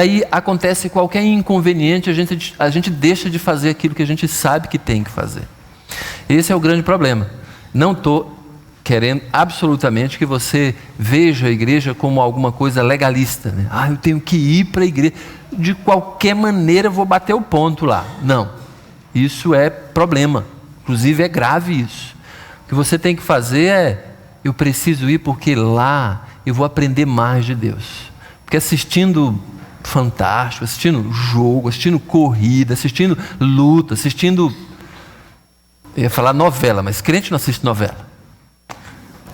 aí acontece qualquer inconveniente, a gente deixa de fazer aquilo que a gente sabe que tem que fazer. Esse é o grande problema. Não estou querendo absolutamente que você veja a igreja como alguma coisa legalista, né? Eu tenho que ir para a igreja, de qualquer maneira eu vou bater o ponto lá. Não, isso é problema, inclusive é grave isso. O que você tem que fazer é, eu preciso ir porque lá eu vou aprender mais de Deus. Porque assistindo Fantástico, assistindo jogo, assistindo corrida, assistindo luta, assistindo... Eu ia falar novela, mas crente não assiste novela.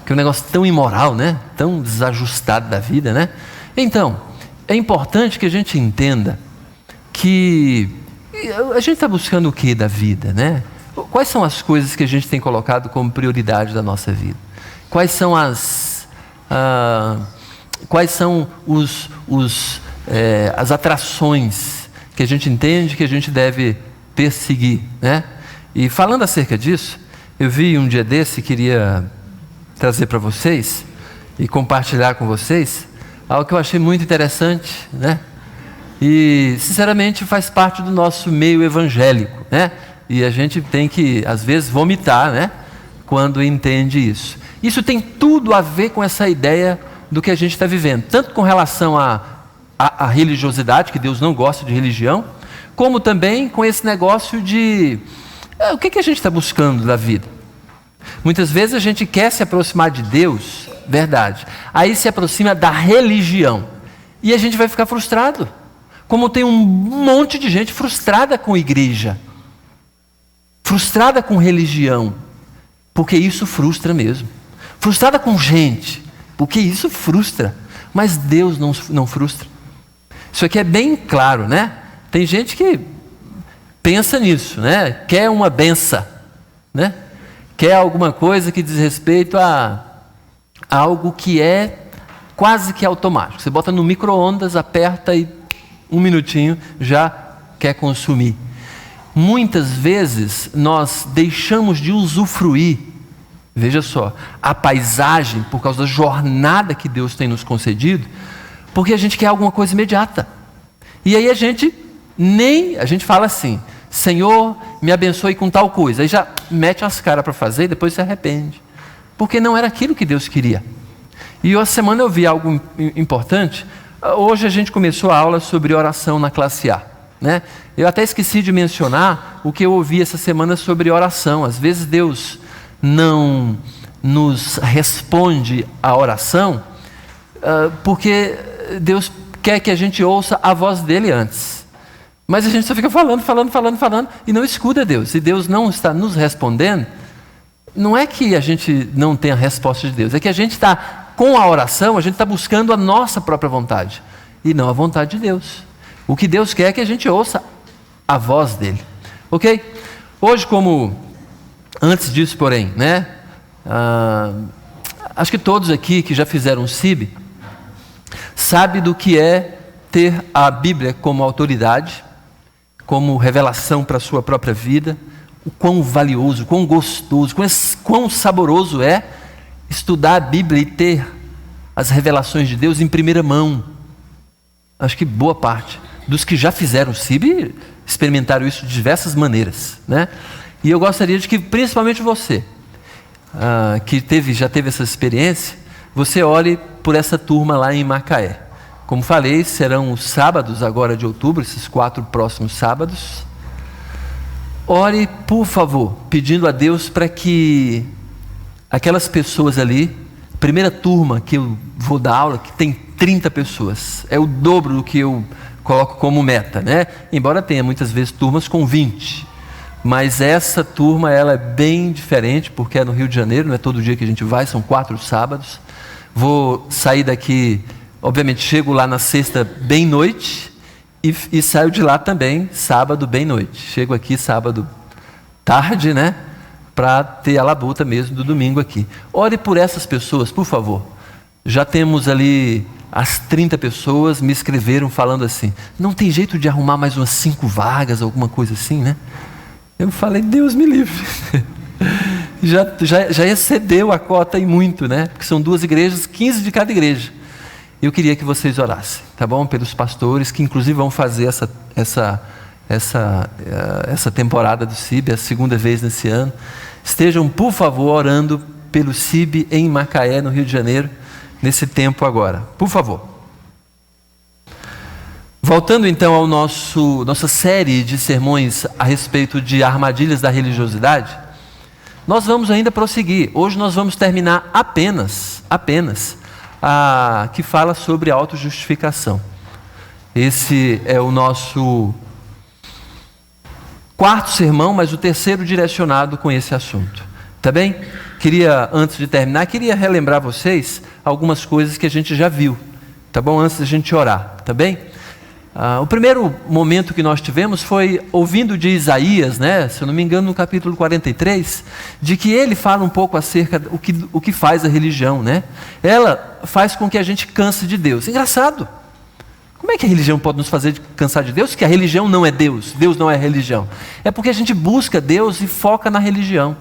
Que é um negócio tão imoral, né? Tão desajustado da vida, né? Então, é importante que a gente entenda que a gente está buscando o que da vida, né? Quais são as coisas que a gente tem colocado como prioridade da nossa vida? Quais são as atrações que a gente entende que a gente deve perseguir, né? E falando acerca disso, eu vi um dia desse, queria trazer para vocês e compartilhar com vocês algo que eu achei muito interessante, né? E sinceramente faz parte do nosso meio evangélico, né? E a gente tem que às vezes vomitar, né? Quando entende isso. Isso tem tudo a ver com essa ideia do que a gente está vivendo, tanto com relação à religiosidade, que Deus não gosta de religião, como também com esse negócio de o que a gente está buscando da vida. Muitas vezes a gente quer se aproximar de Deus, verdade, aí se aproxima da religião, e a gente vai ficar frustrado, como tem um monte de gente frustrada com igreja, frustrada com religião, porque isso frustra mesmo, frustrada com gente, porque isso frustra, mas Deus não frustra. Isso aqui é bem claro, né? Tem gente que pensa nisso, né? Quer uma benção, né? Quer alguma coisa que diz respeito a algo que é quase que automático. Você bota no micro-ondas, aperta e um minutinho já quer consumir. Muitas vezes nós deixamos de usufruir, veja só, a paisagem por causa da jornada que Deus tem nos concedido, porque a gente quer alguma coisa imediata. E aí a gente fala assim: Senhor, me abençoe com tal coisa. Aí já mete as caras para fazer e depois se arrepende. Porque não era aquilo que Deus queria. E essa semana eu vi algo importante. Hoje a gente começou a aula sobre oração na classe A, né? Eu até esqueci de mencionar o que eu ouvi essa semana sobre oração. Às vezes Deus não nos responde a oração porque Deus quer que a gente ouça a voz dele antes. Mas a gente só fica falando e não escuta Deus. E Deus não está nos respondendo. Não é que a gente não tenha a resposta de Deus, é que a gente está, com a oração, a gente está buscando a nossa própria vontade e não a vontade de Deus. O que Deus quer é que a gente ouça a voz dele. Ok? Hoje, antes disso, porém, né? Acho que todos aqui que já fizeram um CIB sabem do que é ter a Bíblia como autoridade, como revelação para a sua própria vida, o quão valioso, quão gostoso, quão saboroso é estudar a Bíblia e ter as revelações de Deus em primeira mão. Acho que boa parte dos que já fizeram o CIB experimentaram isso de diversas maneiras, né? E eu gostaria de que, principalmente você, que já teve essa experiência, você olhe por essa turma lá em Macaé. Como falei, serão os sábados agora de outubro, esses 4 próximos sábados. Ore, por favor, pedindo a Deus para que aquelas pessoas ali, primeira turma que eu vou dar aula, que tem 30 pessoas, é o dobro do que eu coloco como meta, né? Embora tenha muitas vezes turmas com 20, mas essa turma ela é bem diferente, porque é no Rio de Janeiro, não é todo dia que a gente vai, são 4 sábados. Vou sair daqui, obviamente chego lá na sexta bem noite, e saio de lá também sábado bem noite. Chego aqui sábado tarde, né? Para ter a labuta mesmo do domingo aqui. Ore por essas pessoas, por favor. Já temos ali as 30 pessoas me escreveram falando assim: não tem jeito de arrumar mais umas 5 vagas, alguma coisa assim, né? Eu falei: Deus me livre. já excedeu a cota e muito, né? Porque são 2 igrejas, 15 de cada igreja. eu queria que vocês orassem, tá bom? Pelos pastores que inclusive vão fazer essa temporada do CIB, a segunda vez nesse ano. Estejam, por favor, orando pelo CIB em Macaé, no Rio de Janeiro, nesse tempo agora. Por favor. Voltando então ao nossa série de sermões a respeito de armadilhas da religiosidade, nós vamos ainda prosseguir. Hoje nós vamos terminar apenas a que fala sobre autojustificação. Esse é o nosso quarto sermão, mas o terceiro direcionado com esse assunto. Tá bem? Antes de terminar, queria relembrar vocês algumas coisas que a gente já viu. Tá bom? Antes da gente orar. Tá bem? O primeiro momento que nós tivemos foi ouvindo de Isaías, né, se eu não me engano no capítulo 43, de que ele fala um pouco acerca do que faz a religião, né? Ela faz com que a gente canse de Deus. Engraçado, como é que a religião pode nos fazer cansar de Deus? Que a religião não é Deus, Deus não é religião. É porque a gente busca Deus e foca na religião.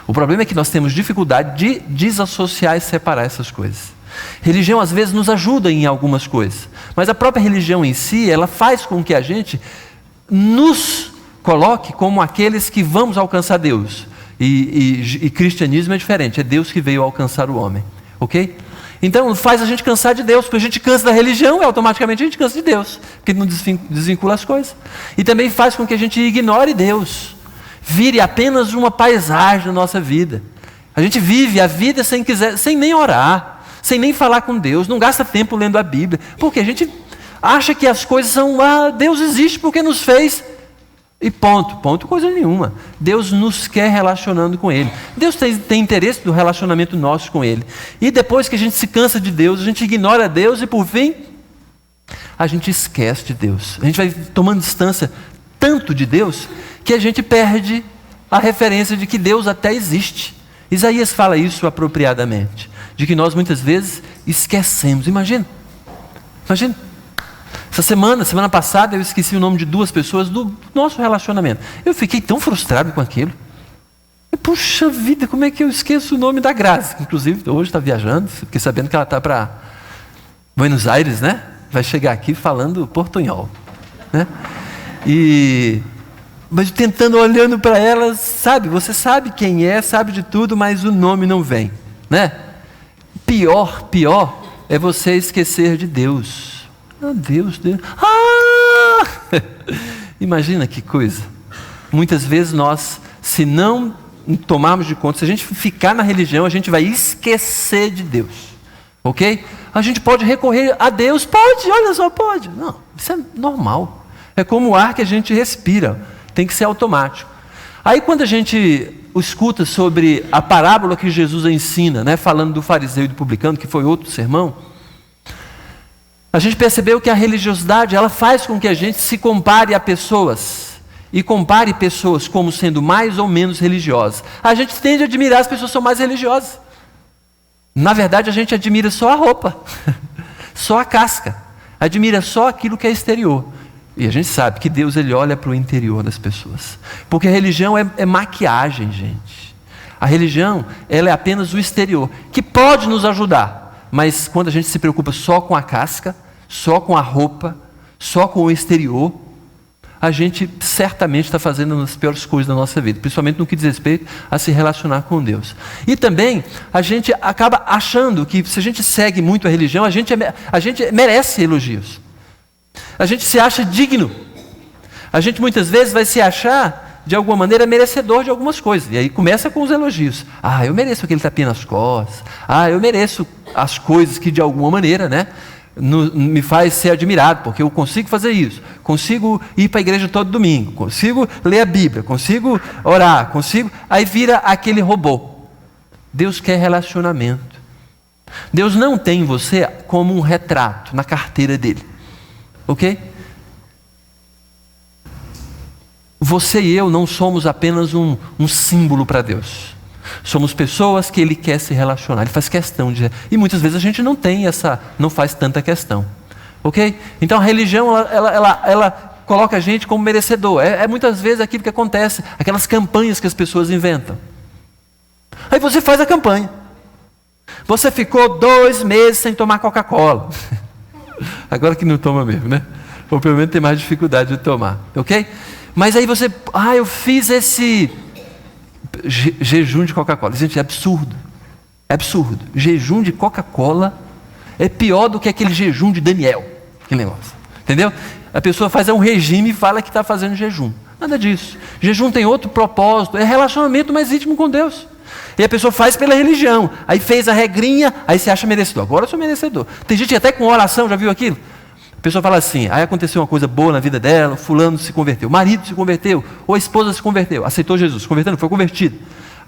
O problema é que nós temos dificuldade de desassociar e separar essas coisas. Religião às vezes nos ajuda em algumas coisas, mas a própria religião em si, ela faz com que a gente nos coloque como aqueles que vamos alcançar Deus. E cristianismo é diferente, é Deus que veio alcançar o homem, ok? Então faz a gente cansar de Deus, porque a gente cansa da religião e automaticamente a gente cansa de Deus, porque não desvincula as coisas. E também faz com que a gente ignore Deus, vire apenas uma paisagem na nossa vida. A gente vive a vida sem nem orar, sem nem falar com Deus, não gasta tempo lendo a Bíblia, porque a gente acha que as coisas são, Deus existe porque nos fez, e ponto, coisa nenhuma. Deus nos quer relacionando com Ele. Deus tem interesse no relacionamento nosso com Ele. E depois que a gente se cansa de Deus, a gente ignora Deus e por fim, a gente esquece de Deus. A gente vai tomando distância tanto de Deus, que a gente perde a referência de que Deus até existe. Isaías fala isso apropriadamente, de que nós muitas vezes esquecemos. Imagina, semana passada eu esqueci o nome de 2 pessoas do nosso relacionamento. Eu fiquei tão frustrado com aquilo. Puxa vida, como é que eu esqueço o nome da Grazi? Inclusive hoje está viajando, fiquei sabendo que ela está para Buenos Aires, né? Vai chegar aqui falando portunhol, né? Mas tentando, olhando para ela, sabe, você sabe quem é, sabe de tudo, mas o nome não vem, né? Pior é você esquecer de Deus. Deus. Imagina que coisa. Muitas vezes nós, se não tomarmos de conta, se a gente ficar na religião, a gente vai esquecer de Deus, ok? A gente pode recorrer a Deus, pode. Não, isso é normal. É como o ar que a gente respira, tem que ser automático. Aí quando a gente escuta sobre a parábola que Jesus ensina, né, falando do fariseu e do publicano, que foi outro sermão, a gente percebeu que a religiosidade, ela faz com que a gente se compare a pessoas, e compare pessoas como sendo mais ou menos religiosas. A gente tende a admirar as pessoas que são mais religiosas. Na verdade, a gente admira só a roupa, só a casca, admira só aquilo que é exterior. E a gente sabe que Deus, Ele olha para o interior das pessoas. Porque a religião é maquiagem, gente. A religião, ela é apenas o exterior, que pode nos ajudar. Mas quando a gente se preocupa só com a casca, só com a roupa, só com o exterior, a gente certamente está fazendo uma das piores coisas da nossa vida. Principalmente no que diz respeito a se relacionar com Deus. E também, a gente acaba achando que se a gente segue muito a religião, a gente merece elogios. A gente se acha digno. A gente muitas vezes vai se achar, de alguma maneira, merecedor de algumas coisas. E aí começa com os elogios. Eu mereço aquele tapinha nas costas. Eu mereço as coisas que de alguma maneira, né, me faz ser admirado, porque eu consigo fazer isso. Consigo ir para a igreja todo domingo. Consigo ler a Bíblia. Consigo orar. Aí vira aquele robô. Deus quer relacionamento. Deus não tem você como um retrato na carteira dele. Ok? Você e eu não somos apenas um símbolo para Deus. Somos pessoas que Ele quer se relacionar. Ele faz questão de... E muitas vezes a gente não faz tanta questão. Ok? Então a religião, ela coloca a gente como merecedor. É muitas vezes aquilo que acontece. Aquelas campanhas que as pessoas inventam. Aí você faz a campanha. Você ficou 2 meses sem tomar Coca-Cola. Agora que não toma mesmo, né? Ou pelo menos tem mais dificuldade de tomar, ok? Mas aí você, eu fiz esse jejum de Coca-Cola. Gente, é absurdo. É absurdo. Jejum de Coca-Cola é pior do que aquele jejum de Daniel. Aquele negócio. Entendeu? A pessoa faz um regime e fala que está fazendo jejum. Nada disso. Jejum tem outro propósito. É relacionamento mais íntimo com Deus. E a pessoa faz pela religião. Aí fez a regrinha, aí se acha merecedor. Agora eu sou merecedor. Tem gente até com oração, já viu aquilo? A pessoa fala assim, aí aconteceu uma coisa boa na vida dela, fulano se converteu, o marido se converteu, ou a esposa se converteu, aceitou Jesus, se converteu, não foi convertido.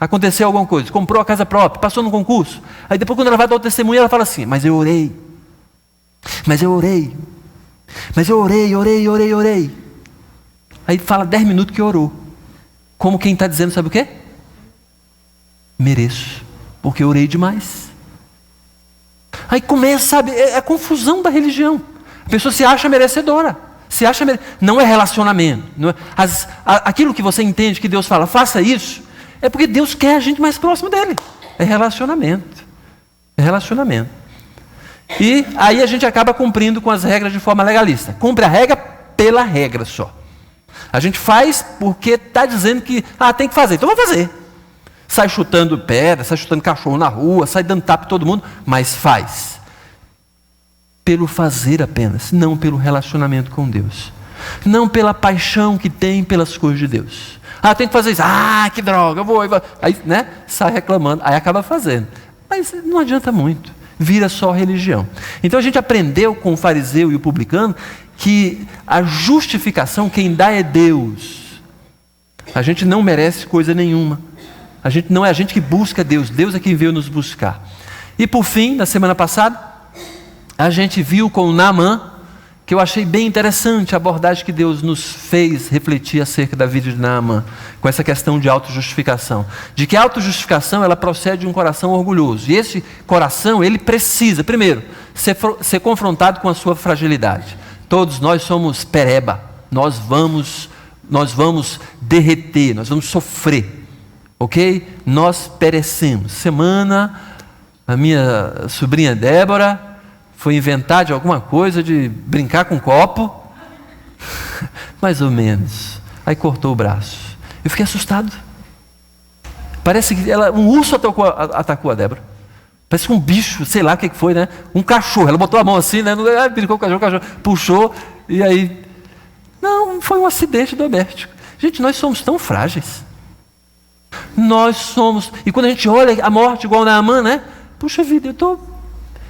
Aconteceu alguma coisa, comprou a casa própria, passou no concurso. Aí depois quando ela vai dar o testemunho, ela fala assim, mas eu orei. Aí fala 10 minutos que orou. Como quem está dizendo, sabe o quê? Mereço, porque eu orei demais. Aí começa, sabe, é a confusão da religião. A pessoa se acha merecedora. Não é relacionamento. Não é, aquilo que você entende que Deus fala, faça isso, é porque Deus quer a gente mais próximo dele. É relacionamento. E aí a gente acaba cumprindo com as regras de forma legalista. Cumpre a regra pela regra só. A gente faz porque está dizendo que tem que fazer, então vou fazer. Sai chutando pedra, sai chutando cachorro na rua, sai dando tapa em todo mundo, mas faz. Pelo fazer apenas, não pelo relacionamento com Deus. Não pela paixão que tem pelas coisas de Deus. Tem que fazer isso. Que droga, eu vou. Aí, né? Sai reclamando, aí acaba fazendo. Mas não adianta muito. Vira só religião. Então a gente aprendeu com o fariseu e o publicano que a justificação quem dá é Deus. A gente não merece coisa nenhuma. Não é a gente que busca Deus. Deus é quem veio nos buscar. E por fim, na semana passada, a gente viu com Naamã, que eu achei bem interessante a abordagem que Deus nos fez refletir acerca da vida de Naamã, com essa questão de autojustificação. De que a autojustificação, ela procede de um coração orgulhoso. E esse coração, ele precisa, primeiro, ser confrontado com a sua fragilidade. Todos nós somos pereba. Nós vamos derreter, nós vamos sofrer. Ok? Nós perecemos. Semana, a minha sobrinha Débora foi inventar de alguma coisa, de brincar com um copo, mais ou menos. Aí cortou o braço. Eu fiquei assustado. Parece que um urso atacou a Débora. Parece que um bicho, sei lá o que foi, né? Um cachorro. Ela botou a mão assim, né? Brincou com o cachorro, puxou, e aí... Não, foi um acidente doméstico. Gente, nós somos tão frágeis. E quando a gente olha a morte igual Naamã, né? Puxa vida,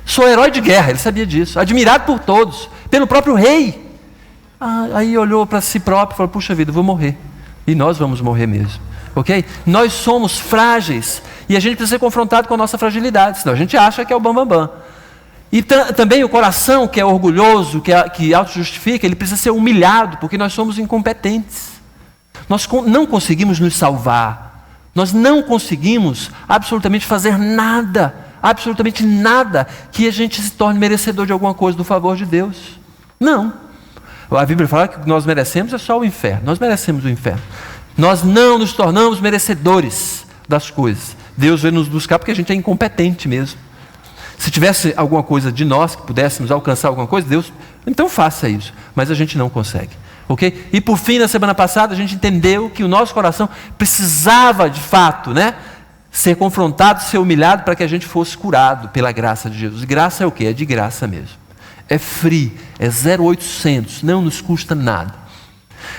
sou herói de guerra, ele sabia disso, admirado por todos, pelo próprio rei. Aí olhou para si próprio e falou, puxa vida, eu vou morrer. E nós vamos morrer mesmo, ok? Nós somos frágeis e a gente precisa ser confrontado com a nossa fragilidade, senão a gente acha que é o bambambam. E também o coração que é orgulhoso, que auto-justifica, ele precisa ser humilhado, porque nós somos incompetentes. Nós não conseguimos nos salvar. Nós não conseguimos absolutamente fazer nada, absolutamente nada, que a gente se torne merecedor de alguma coisa do favor de Deus. Não. A Bíblia fala que o que nós merecemos é só o inferno. Nós merecemos o inferno. Nós não nos tornamos merecedores das coisas. Deus veio nos buscar porque a gente é incompetente mesmo. Se tivesse alguma coisa de nós que pudéssemos alcançar alguma coisa, Deus, então faça isso. Mas a gente não consegue. Okay? E por fim, na semana passada, a gente entendeu que o nosso coração precisava, de fato, né, ser confrontado, ser humilhado, para que a gente fosse curado pela graça de Jesus. Graça é o quê? É de graça mesmo. É free, é 0,800, não nos custa nada.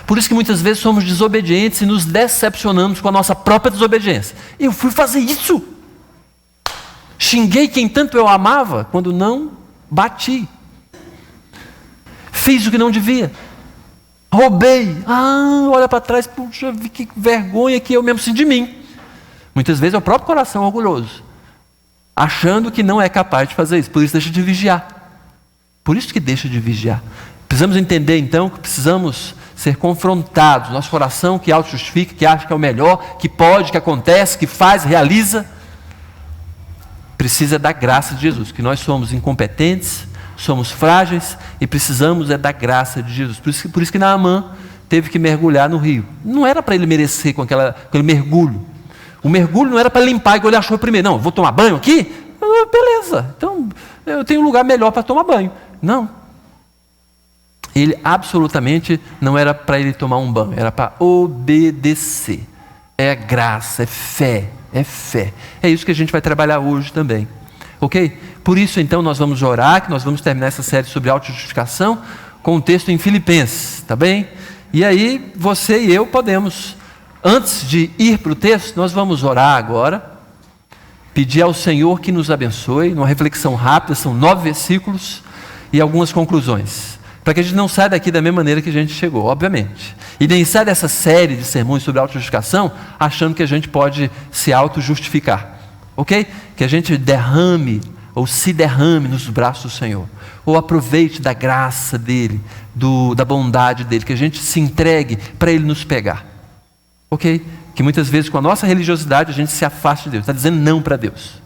Por isso que muitas vezes somos desobedientes e nos decepcionamos com a nossa própria desobediência. Eu fui fazer isso. Xinguei quem tanto eu amava, quando não bati. Fiz o que não devia. Roubei. Olha para trás, puxa, que vergonha que eu mesmo sinto de mim. Muitas vezes é o próprio coração orgulhoso, achando que não é capaz de fazer isso. Por isso deixa de vigiar. Por isso que deixa de vigiar. Precisamos entender então que precisamos ser confrontados. Nosso coração que auto-justifica, que acha que é o melhor, que pode, que acontece, que faz, realiza, precisa da graça de Jesus, que nós somos incompetentes, somos frágeis e precisamos da graça de Jesus. Por isso que Naamã teve que mergulhar no rio. Não era para ele merecer com aquele mergulho. O mergulho não era para limpar igual ele achou primeiro. Não, vou tomar banho aqui, Beleza, então eu tenho um lugar melhor para tomar banho. Não. Ele absolutamente não era para ele tomar um banho, era para obedecer. É graça, é fé, é fé. É isso que a gente vai trabalhar hoje também. Ok? Por isso então nós vamos orar, que nós vamos terminar essa série sobre autojustificação com um texto em Filipenses, tá bem? E aí você e eu podemos, antes de ir para o texto, nós vamos orar agora, pedir ao Senhor que nos abençoe, numa reflexão rápida, são 9 versículos e algumas conclusões, para que a gente não saia daqui da mesma maneira que a gente chegou, obviamente, e nem saia dessa série de sermões sobre autojustificação achando que a gente pode se autojustificar, ok? Que a gente derrame ou se derrame nos braços do Senhor, ou aproveite da graça dele, da bondade dele, que a gente se entregue para ele nos pegar, ok? Que muitas vezes com a nossa religiosidade a gente se afasta de Deus, está dizendo não para Deus.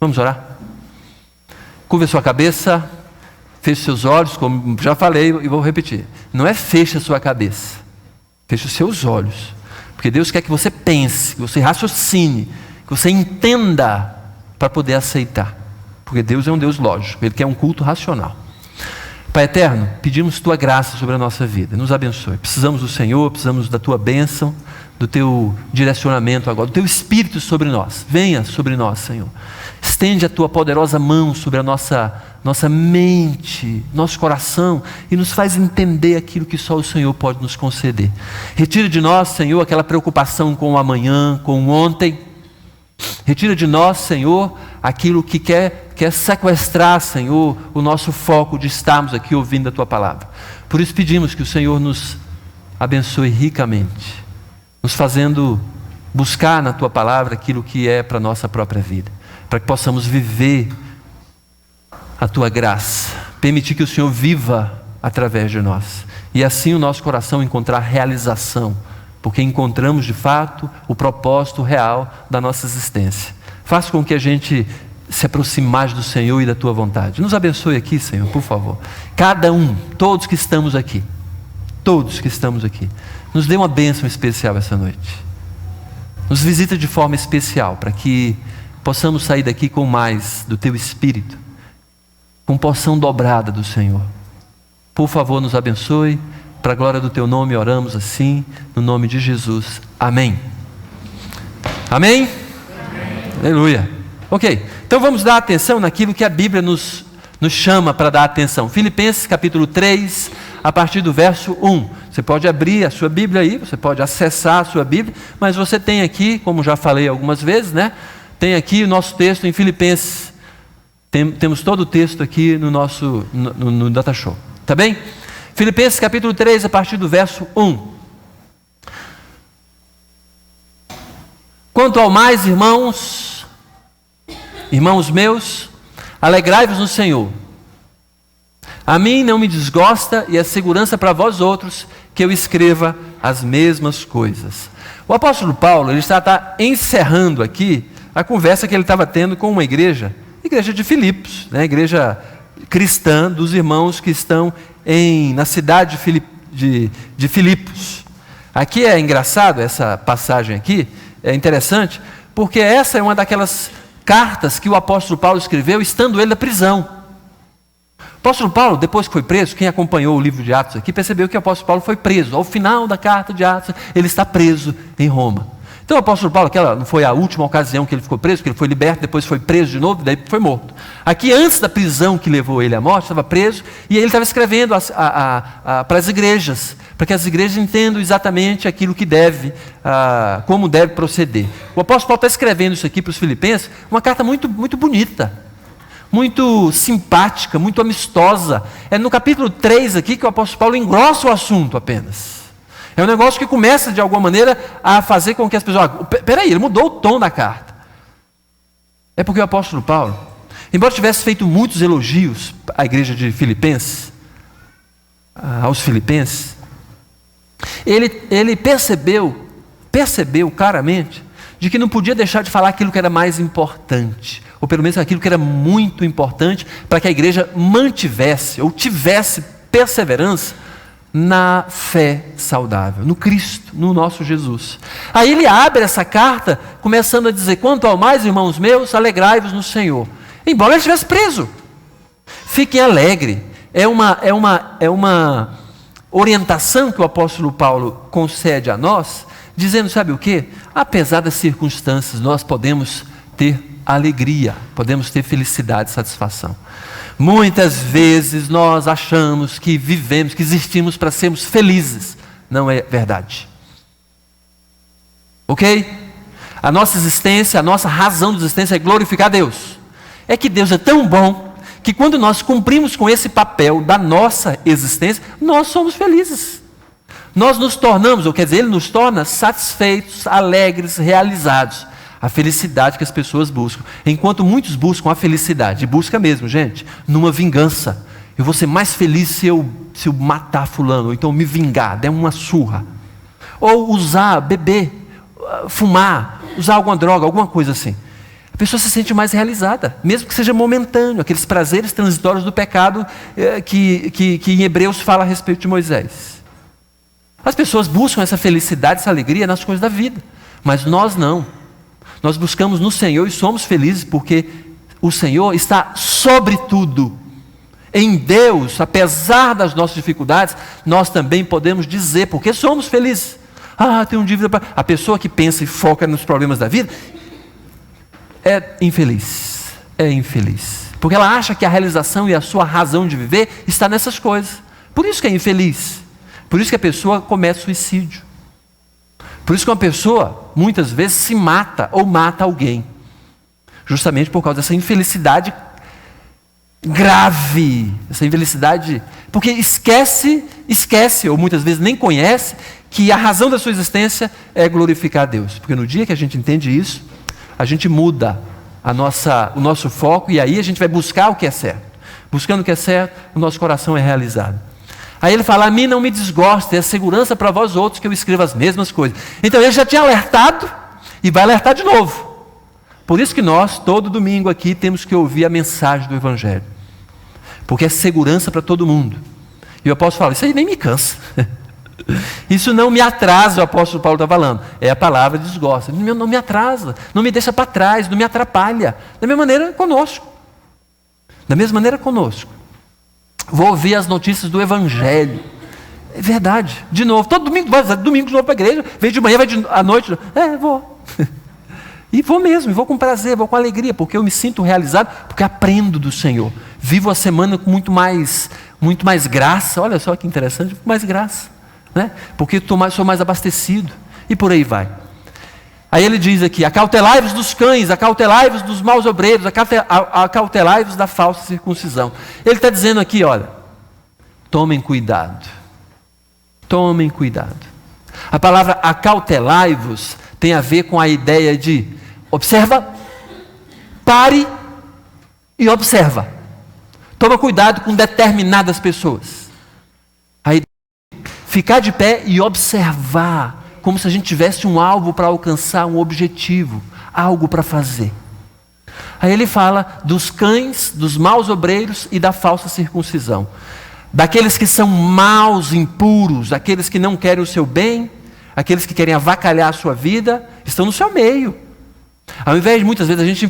Vamos orar? Curva a sua cabeça, feche seus olhos, como já falei e vou repetir, não é feche a sua cabeça, feche os seus olhos, porque Deus quer que você pense, que você raciocine, que você entenda para poder aceitar. Porque Deus é um Deus lógico, Ele quer um culto racional. Pai eterno, pedimos Tua graça sobre a nossa vida, nos abençoe. Precisamos do Senhor, precisamos da Tua bênção, do Teu direcionamento agora, do Teu Espírito sobre nós. Venha sobre nós, Senhor. Estende a Tua poderosa mão sobre a nossa mente, nosso coração, e nos faz entender aquilo que só o Senhor pode nos conceder. Retira de nós, Senhor, aquela preocupação com o amanhã, com o ontem. Retira de nós, Senhor, aquilo que quer sequestrar, Senhor, o nosso foco de estarmos aqui ouvindo a Tua palavra. Por isso pedimos que o Senhor nos abençoe ricamente, nos fazendo buscar na Tua palavra aquilo que é para a nossa própria vida, para que possamos viver a Tua graça, permitir que o Senhor viva através de nós, e assim o nosso coração encontrar realização, porque encontramos de fato o propósito real da nossa existência. Faça com que a gente se aproxime mais do Senhor e da Tua vontade. Nos abençoe aqui, Senhor, por favor. Cada um, todos que estamos aqui, nos dê uma bênção especial essa noite. Nos visita de forma especial, para que possamos sair daqui com mais do Teu Espírito, com porção dobrada do Senhor. Por favor, nos abençoe. Para a glória do Teu nome, oramos assim, no nome de Jesus. Amém. Amém? Amém. Aleluia. Ok, então vamos dar atenção naquilo que a Bíblia nos chama para dar atenção. Filipenses capítulo 3, a partir do verso 1. Você pode abrir a sua Bíblia aí, você pode acessar a sua Bíblia, mas você tem aqui, como já falei algumas vezes, né? Tem aqui o nosso texto em Filipenses. Temos todo o texto aqui no nosso no Data Show. Tá bem? Filipenses capítulo 3, a partir do verso 1. Quanto ao mais, irmãos meus, alegrai-vos no Senhor. A mim não me desgosta e é segurança para vós outros que eu escreva as mesmas coisas. O apóstolo Paulo, ele está encerrando aqui a conversa que ele estava tendo com uma igreja de Filipos, né? Igreja cristã dos irmãos que estão na cidade de Filipos. Aqui é engraçado, essa passagem aqui, é interessante, porque essa é uma daquelas cartas que o apóstolo Paulo escreveu estando ele na prisão. O apóstolo Paulo, depois que foi preso, quem acompanhou o livro de Atos aqui, percebeu que o apóstolo Paulo foi preso. Ao final da carta de Atos, ele está preso em Roma. Então o apóstolo Paulo, aquela não foi a última ocasião que ele ficou preso, que ele foi liberto, depois foi preso de novo, daí foi morto. Aqui, antes da prisão que levou ele à morte, estava preso, e ele estava escrevendo para as igrejas, para que as igrejas entendam exatamente aquilo que deve, como deve proceder. O apóstolo Paulo está escrevendo isso aqui para os filipenses, uma carta muito, muito bonita, muito simpática, muito amistosa. É no capítulo 3 aqui que o apóstolo Paulo engrossa o assunto apenas. É um negócio que começa, de alguma maneira, a fazer com que as pessoas... Peraí, ele mudou o tom da carta. É porque o apóstolo Paulo, embora tivesse feito muitos elogios à igreja de Filipenses, aos filipenses, ele percebeu claramente de que não podia deixar de falar aquilo que era mais importante, ou pelo menos aquilo que era muito importante para que a igreja mantivesse ou tivesse perseverança na fé saudável, no Cristo, no nosso Jesus. Aí ele abre essa carta, começando a dizer: quanto ao mais, irmãos meus, alegrai-vos no Senhor. Embora ele estivesse preso, fiquem alegres. É uma orientação que o apóstolo Paulo concede a nós, dizendo, sabe o quê? Apesar das circunstâncias, nós podemos ter alegria, podemos ter felicidade e satisfação. Muitas vezes nós achamos que vivemos, que existimos para sermos felizes. Não é verdade. Ok? A nossa existência, a nossa razão de existência é glorificar Deus. É que Deus é tão bom que quando nós cumprimos com esse papel da nossa existência, nós somos felizes. Nós nos tornamos, ou quer dizer, Ele nos torna satisfeitos, alegres, realizados. A felicidade que as pessoas buscam. Enquanto muitos buscam a felicidade, e busca mesmo, gente, numa vingança. Eu vou ser mais feliz se eu matar fulano, ou então me vingar, der uma surra. Ou usar, beber, fumar, usar alguma droga, alguma coisa assim. A pessoa se sente mais realizada, mesmo que seja momentâneo, aqueles prazeres transitórios do pecado que em Hebreus fala a respeito de Moisés. As pessoas buscam essa felicidade, essa alegria nas coisas da vida, mas nós não. Nós buscamos no Senhor e somos felizes porque o Senhor está sobre tudo. Em Deus, apesar das nossas dificuldades, nós também podemos dizer porque somos felizes. Ah, tenho dívida para... A pessoa que pensa e foca nos problemas da vida é infeliz. É infeliz. Porque ela acha que a realização e a sua razão de viver está nessas coisas. Por isso que é infeliz. Por isso que a pessoa comete suicídio. Por isso que uma pessoa, muitas vezes, se mata ou mata alguém. Justamente por causa dessa infelicidade grave. Essa infelicidade... Porque esquece, ou muitas vezes nem conhece, que a razão da sua existência é glorificar a Deus. Porque no dia que a gente entende isso, a gente muda o nosso foco e aí a gente vai buscar o que é certo. Buscando o que é certo, o nosso coração é realizado. Aí ele fala: a mim não me desgosta, é segurança para vós outros que eu escrevo as mesmas coisas. Então ele já tinha alertado e vai alertar de novo. Por isso que nós, todo domingo aqui, temos que ouvir a mensagem do Evangelho. Porque é segurança para todo mundo. E o apóstolo fala: isso aí nem me cansa. Isso não me atrasa, o apóstolo Paulo está falando. É a palavra desgosta. Não me atrasa, não me deixa para trás, não me atrapalha. Da mesma maneira conosco. Da mesma maneira conosco. Vou ouvir as notícias do Evangelho. É verdade. De novo, todo domingo, domingo de novo para a igreja. Vem de manhã, à noite. Vou. E vou mesmo, vou com prazer, vou com alegria, porque eu me sinto realizado, porque aprendo do Senhor. Vivo a semana com muito mais graça. Olha só que interessante, muito mais graça. Né? Porque sou mais abastecido. E por aí vai. Aí ele diz aqui: acautelai-vos dos cães, acautelai-vos dos maus obreiros, acautelai-vos da falsa circuncisão. Ele está dizendo aqui, olha, tomem cuidado. Tomem cuidado. A palavra acautelai-vos tem a ver com a ideia de observa, pare e observa. Toma cuidado com determinadas pessoas. Aí ficar de pé e observar, como se a gente tivesse um alvo para alcançar, um objetivo, algo para fazer. Aí ele fala dos cães, dos maus obreiros e da falsa circuncisão. Daqueles que são maus, impuros, aqueles que não querem o seu bem, aqueles que querem avacalhar a sua vida, estão no seu meio. Ao invés de muitas vezes a gente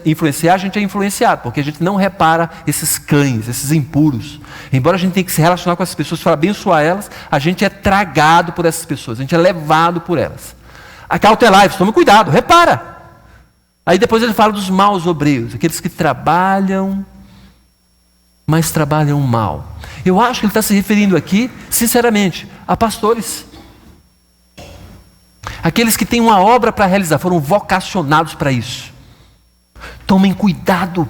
influenciar, a gente é influenciado, porque a gente não repara esses cães, esses impuros. Embora a gente tenha que se relacionar com essas pessoas para abençoar elas, a gente é tragado por essas pessoas, a gente é levado por elas. Acautelai-vos, tome cuidado, repara. Aí depois ele fala dos maus obreiros, aqueles que trabalham, mas trabalham mal. Eu acho que ele está se referindo aqui, sinceramente, a pastores. Aqueles que têm uma obra para realizar, foram vocacionados para isso. Tomem cuidado.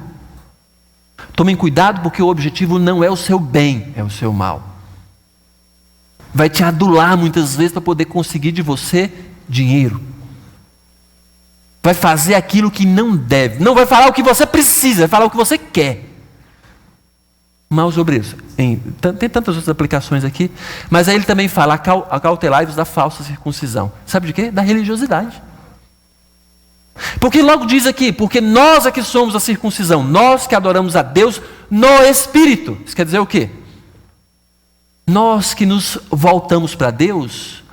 Tomem cuidado, porque o objetivo não é o seu bem, é o seu mal. Vai te adular muitas vezes para poder conseguir de você dinheiro. Vai fazer aquilo que não deve. Não vai falar o que você precisa, vai falar o que você quer. Maus obreiros. Tem tantas outras aplicações aqui, mas aí ele também fala: acautelai-vos da falsa circuncisão. Sabe de quê? Da religiosidade. Porque logo diz aqui: porque nós aqui somos a circuncisão, nós que adoramos a Deus no Espírito. Isso quer dizer o quê? Nós que nos voltamos para Deus,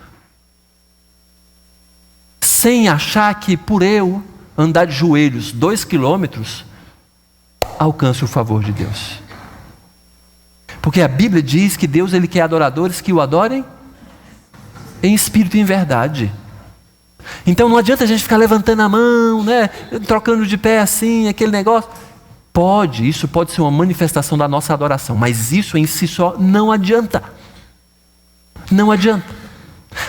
sem achar que por eu andar de joelhos 2 quilômetros, alcance o favor de Deus. Porque a Bíblia diz que Deus, Ele quer adoradores que o adorem em espírito e em verdade. Então não adianta a gente ficar levantando a mão, né, trocando de pé assim, aquele negócio. Isso pode ser uma manifestação da nossa adoração, mas isso em si só não adianta. Não adianta.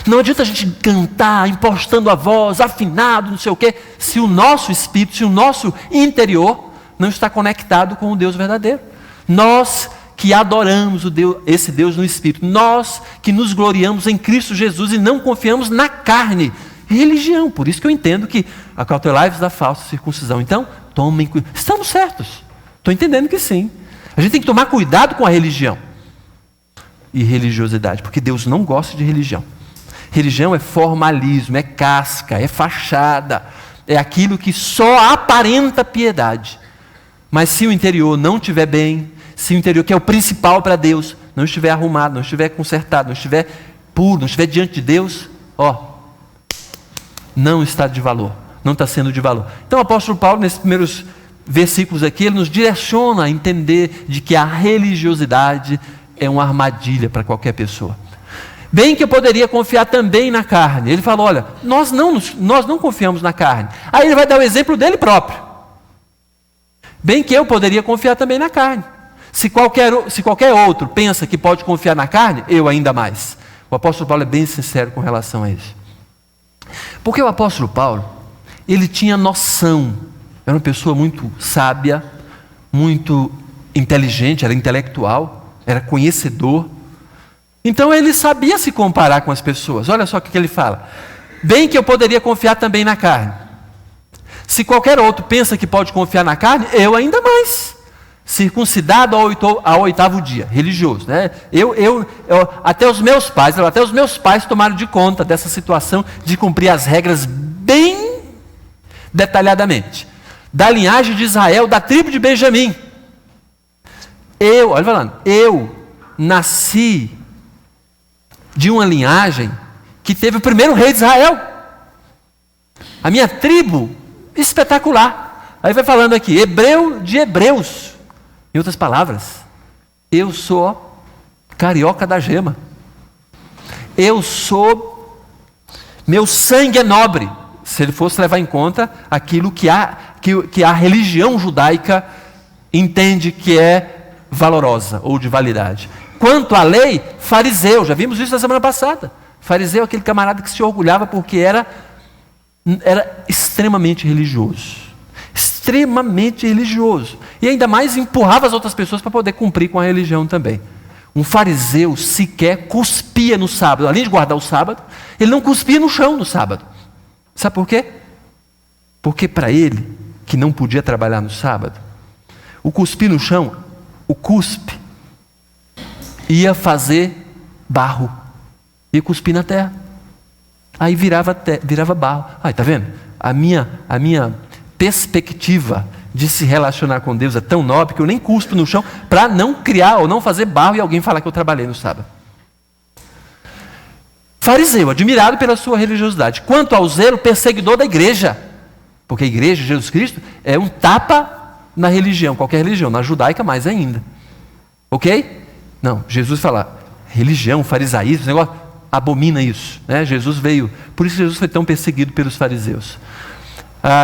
Não adianta a gente cantar, impostando a voz, afinado, não sei o quê, se o nosso espírito, se o nosso interior não está conectado com o Deus verdadeiro. Nós que adoramos esse Deus no Espírito, nós que nos gloriamos em Cristo Jesus e não confiamos na carne, religião. Por isso que eu entendo que acautelai-vos da falsa circuncisão. Então, tomem cuidado. Estamos certos. Estou entendendo que sim. A gente tem que tomar cuidado com a religião e religiosidade, porque Deus não gosta de religião. Religião é formalismo, é casca, é fachada, é aquilo que só aparenta piedade. Mas se o interior não estiver bem, se o interior, que é o principal para Deus, não estiver arrumado, não estiver consertado, não estiver puro, não estiver diante de Deus, não está de valor, não está sendo de valor. Então o apóstolo Paulo, nesses primeiros versículos aqui, ele nos direciona a entender de que a religiosidade é uma armadilha para qualquer pessoa. Bem que eu poderia confiar também na carne. Ele falou, olha, nós não confiamos na carne. Aí ele vai dar o exemplo dele próprio. Bem que eu poderia confiar também na carne. Se qualquer outro pensa que pode confiar na carne, eu ainda mais. O apóstolo Paulo é bem sincero com relação a isso. Porque o apóstolo Paulo, ele tinha noção, era uma pessoa muito sábia, muito inteligente, era intelectual, era conhecedor. Então ele sabia se comparar com as pessoas. Olha só o que ele fala. Bem que eu poderia confiar também na carne. Se qualquer outro pensa que pode confiar na carne, eu ainda mais. Circuncidado ao 8º dia, religioso, né? Até os meus pais tomaram de conta dessa situação de cumprir as regras bem detalhadamente. Da linhagem de Israel, da tribo de Benjamim. Eu nasci de uma linhagem que teve o primeiro rei de Israel. A minha tribo, espetacular. Aí vai falando aqui, hebreu de hebreus. Em outras palavras, eu sou carioca da gema. Meu sangue é nobre, se ele fosse levar em conta aquilo que a religião judaica entende que é valorosa ou de validade. Quanto à lei, fariseu, já vimos isso na semana passada. Fariseu, aquele camarada que se orgulhava porque era extremamente religioso. Extremamente religioso. E ainda mais empurrava as outras pessoas para poder cumprir com a religião também. Um fariseu sequer cuspia no sábado. Além de guardar o sábado, ele não cuspia no chão no sábado. Sabe por quê? Porque para ele, que não podia trabalhar no sábado, o cuspir no chão, o cuspe, ia fazer barro. Ia cuspir na terra. Aí virava barro. Aí, tá vendo? A minha perspectiva de se relacionar com Deus é tão nobre que eu nem cuspo no chão para não criar ou não fazer barro e alguém falar que eu trabalhei no sábado. Fariseu, admirado pela sua religiosidade. Quanto ao zelo, perseguidor da igreja. Porque a igreja de Jesus Cristo é um tapa na religião, qualquer religião, na judaica mais ainda. Ok? Não, Jesus fala, religião, farisaísmo, esse negócio, abomina isso. Né? Jesus veio, por isso Jesus foi tão perseguido pelos fariseus.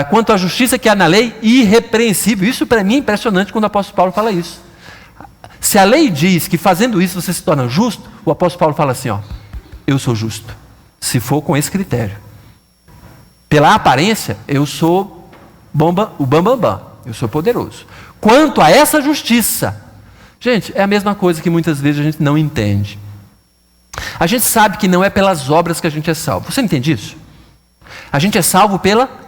Quanto à justiça que há na lei, irrepreensível. Isso para mim é impressionante quando o apóstolo Paulo fala isso. Se a lei diz que fazendo isso você se torna justo, o apóstolo Paulo fala assim, eu sou justo, se for com esse critério. Pela aparência, eu sou o bambambam, eu sou poderoso. Quanto a essa justiça, gente, é a mesma coisa que muitas vezes a gente não entende. A gente sabe que não é pelas obras que a gente é salvo. Você entende isso? A gente é salvo pela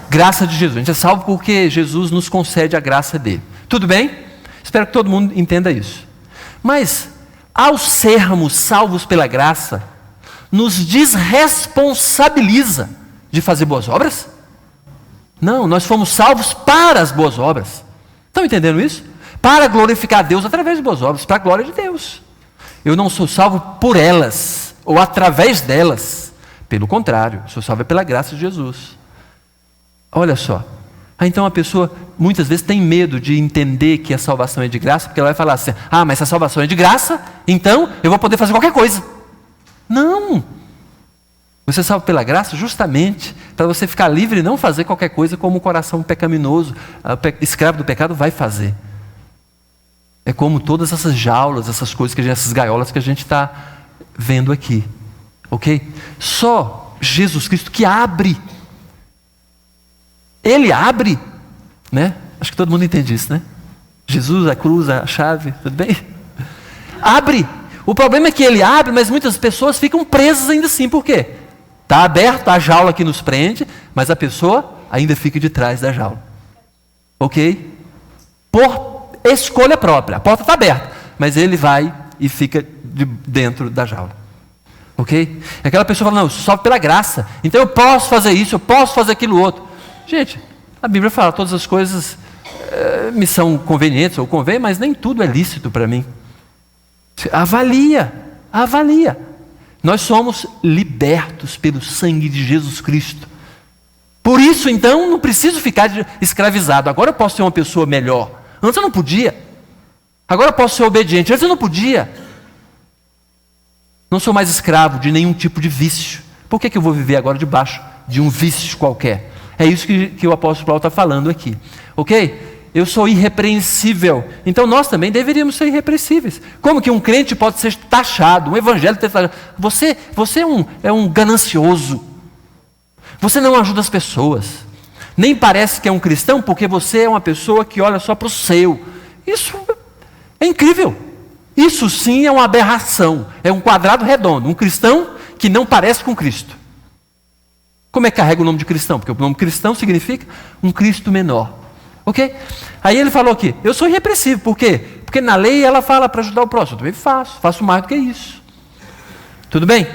graça de Jesus. A gente é salvo porque Jesus nos concede a graça dele. Tudo bem? Espero que todo mundo entenda isso. Mas, ao sermos salvos pela graça, nos desresponsabiliza de fazer boas obras? Não, nós fomos salvos para as boas obras. Estão entendendo isso? para glorificar a Deus através de boas obras, para a glória de Deus. Eu não sou salvo por elas, ou através delas. Pelo contrário, sou salvo pela graça de Jesus. Olha só. Então a pessoa muitas vezes tem medo de entender que a salvação é de graça, porque ela vai falar assim, mas se a salvação é de graça, então eu vou poder fazer qualquer coisa. Não! Você é salvo pela graça justamente para você ficar livre e não fazer qualquer coisa como o coração pecaminoso, escravo do pecado vai fazer. É como todas essas jaulas, essas coisas, essas gaiolas que a gente está vendo aqui. Ok? Só Jesus Cristo que abre. Ele abre, né? Acho que todo mundo entende isso, né? Jesus, a cruz, a chave, tudo bem? Abre. O problema é que ele abre, mas muitas pessoas ficam presas ainda assim. Por quê? Está aberto, a jaula que nos prende, mas a pessoa ainda fica de trás da jaula. Ok? Por escolha própria. A porta está aberta, mas ele vai e fica dentro da jaula. Ok? Aquela pessoa fala, não, eu sou salvo pela graça, então eu posso fazer isso, eu posso fazer aquilo outro. Gente, a Bíblia fala, todas as coisas me são convenientes ou convém, mas nem tudo é lícito para mim. Avalia. Nós somos libertos pelo sangue de Jesus Cristo. Por isso, então, não preciso ficar escravizado. Agora eu posso ser uma pessoa melhor. Antes eu não podia. Agora eu posso ser obediente. Antes eu não podia. Não sou mais escravo de nenhum tipo de vício. Por que eu vou viver agora debaixo de um vício qualquer? É isso que o apóstolo Paulo está falando aqui. Ok? Eu sou irrepreensível. Então nós também deveríamos ser irrepreensíveis. Como que um crente pode ser taxado? Um evangelho ter taxado? Você é um ganancioso. Você não ajuda as pessoas. Nem parece que é um cristão porque você é uma pessoa que olha só para o seu. Isso é incrível. Isso sim é uma aberração. É um quadrado redondo. Um cristão que não parece com Cristo. Como é que carrega o nome de cristão? Porque o nome cristão significa um Cristo menor. Ok? Aí ele falou aqui, eu sou irrepressivo. Por quê? Porque na lei ela fala para ajudar o próximo. Eu também faço mais do que isso. Tudo bem?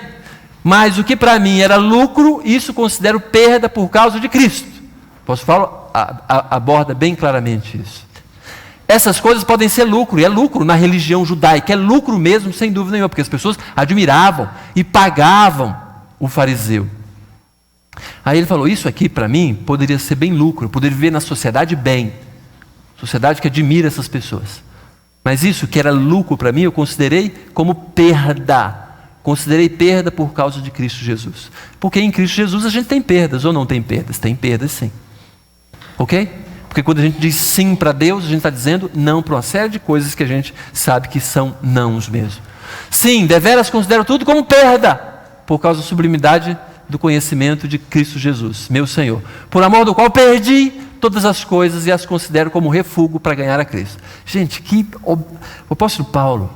Mas o que para mim era lucro, isso considero perda por causa de Cristo. Posso falar? Aborda bem claramente isso. Essas coisas podem ser lucro, e é lucro na religião judaica, é lucro mesmo, sem dúvida nenhuma, porque as pessoas admiravam e pagavam o fariseu. Aí ele falou, isso aqui para mim poderia ser bem lucro, eu poderia viver na sociedade bem, sociedade que admira essas pessoas. Mas isso que era lucro para mim, eu considerei como perda. Considerei perda por causa de Cristo Jesus. Porque em Cristo Jesus a gente tem perdas ou não tem perdas? Tem perdas sim. Ok? Porque quando a gente diz sim para Deus, a gente está dizendo não para uma série de coisas que a gente sabe que são nãos mesmo. Sim, deveras considero tudo como perda, por causa da sublimidade do conhecimento de Cristo Jesus, meu Senhor, por amor do qual perdi todas as coisas e as considero como refúgio para ganhar a Cristo. Gente, o apóstolo Paulo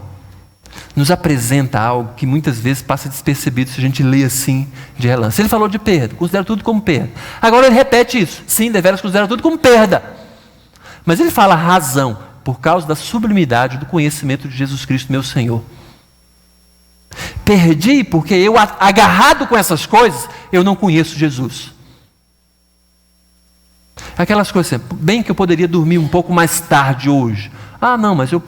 nos apresenta algo que muitas vezes passa despercebido se a gente lê assim de relance. Ele falou de perda, considero tudo como perda. Agora ele repete isso, sim, deveras considero tudo como perda. Mas ele fala razão, por causa da sublimidade do conhecimento de Jesus Cristo, meu Senhor. Perdi porque eu, agarrado com essas coisas, eu não conheço Jesus. Aquelas coisas assim, bem que eu poderia dormir um pouco mais tarde hoje. Não, mas eu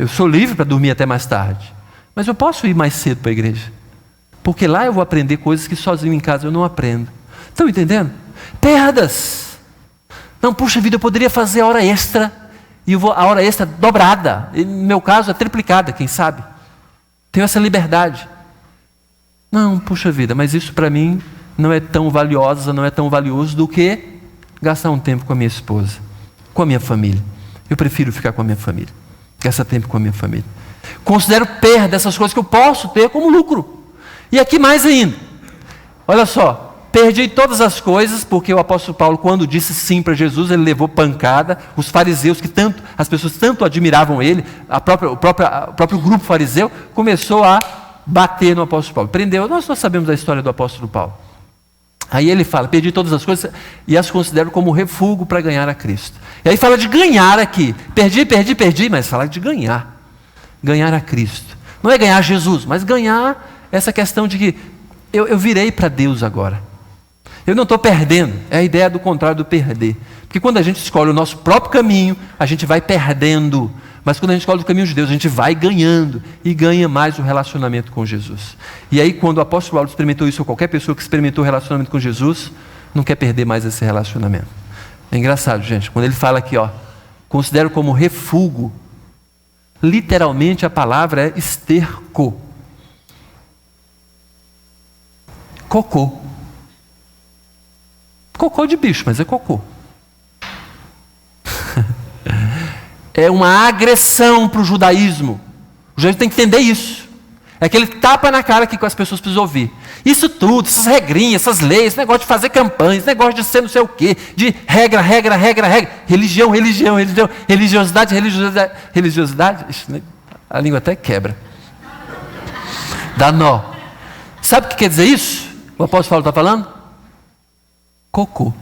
sou livre para dormir até mais tarde. Mas eu posso ir mais cedo para a igreja. Porque lá eu vou aprender coisas que sozinho em casa eu não aprendo. Estão entendendo? Perdas. Não, puxa vida, eu poderia fazer a hora extra. E a hora extra dobrada. E no meu caso é triplicada, quem sabe? Tenho essa liberdade. Não, puxa vida, mas isso para mim não é tão valiosa, não é tão valioso do que gastar um tempo com a minha esposa, com a minha família. Eu prefiro ficar com a minha família. Gastar tempo com a minha família. Considero perda essas coisas que eu posso ter como lucro. E aqui mais ainda. Olha só. Perdi todas as coisas, porque o apóstolo Paulo, quando disse sim para Jesus, ele levou pancada. Os fariseus, as pessoas tanto admiravam ele, o próprio grupo fariseu, começou a bater no apóstolo Paulo. Prendeu. Nós sabemos a história do apóstolo Paulo. Aí ele fala, perdi todas as coisas e as considero como refúgio para ganhar a Cristo. E aí fala de ganhar aqui. Perdi, mas fala de ganhar. Ganhar a Cristo. Não é ganhar Jesus, mas ganhar essa questão de que eu virei para Deus agora. Eu não estou perdendo, é a ideia do contrário do perder. Porque quando a gente escolhe o nosso próprio caminho, a gente vai perdendo. Mas quando a gente escolhe o caminho de Deus, a gente vai ganhando e ganha mais o relacionamento com Jesus. E aí quando o apóstolo Paulo experimentou isso, ou qualquer pessoa que experimentou o relacionamento com Jesus, não quer perder mais esse relacionamento. É engraçado, gente, quando ele fala aqui, considero como refúgio, literalmente a palavra é esterco. Cocô. Cocô de bicho, mas é cocô. É uma agressão para o judaísmo. O judaísmo tem que entender isso. É aquele tapa na cara que as pessoas precisam ouvir. Isso tudo, essas regrinhas, essas leis, esse negócio de fazer campanhas, esse negócio de ser não sei o quê, de regra. Religião, religiosidade. A língua até quebra. Dá nó. Sabe o que quer dizer isso? O apóstolo Paulo está falando? Cocô.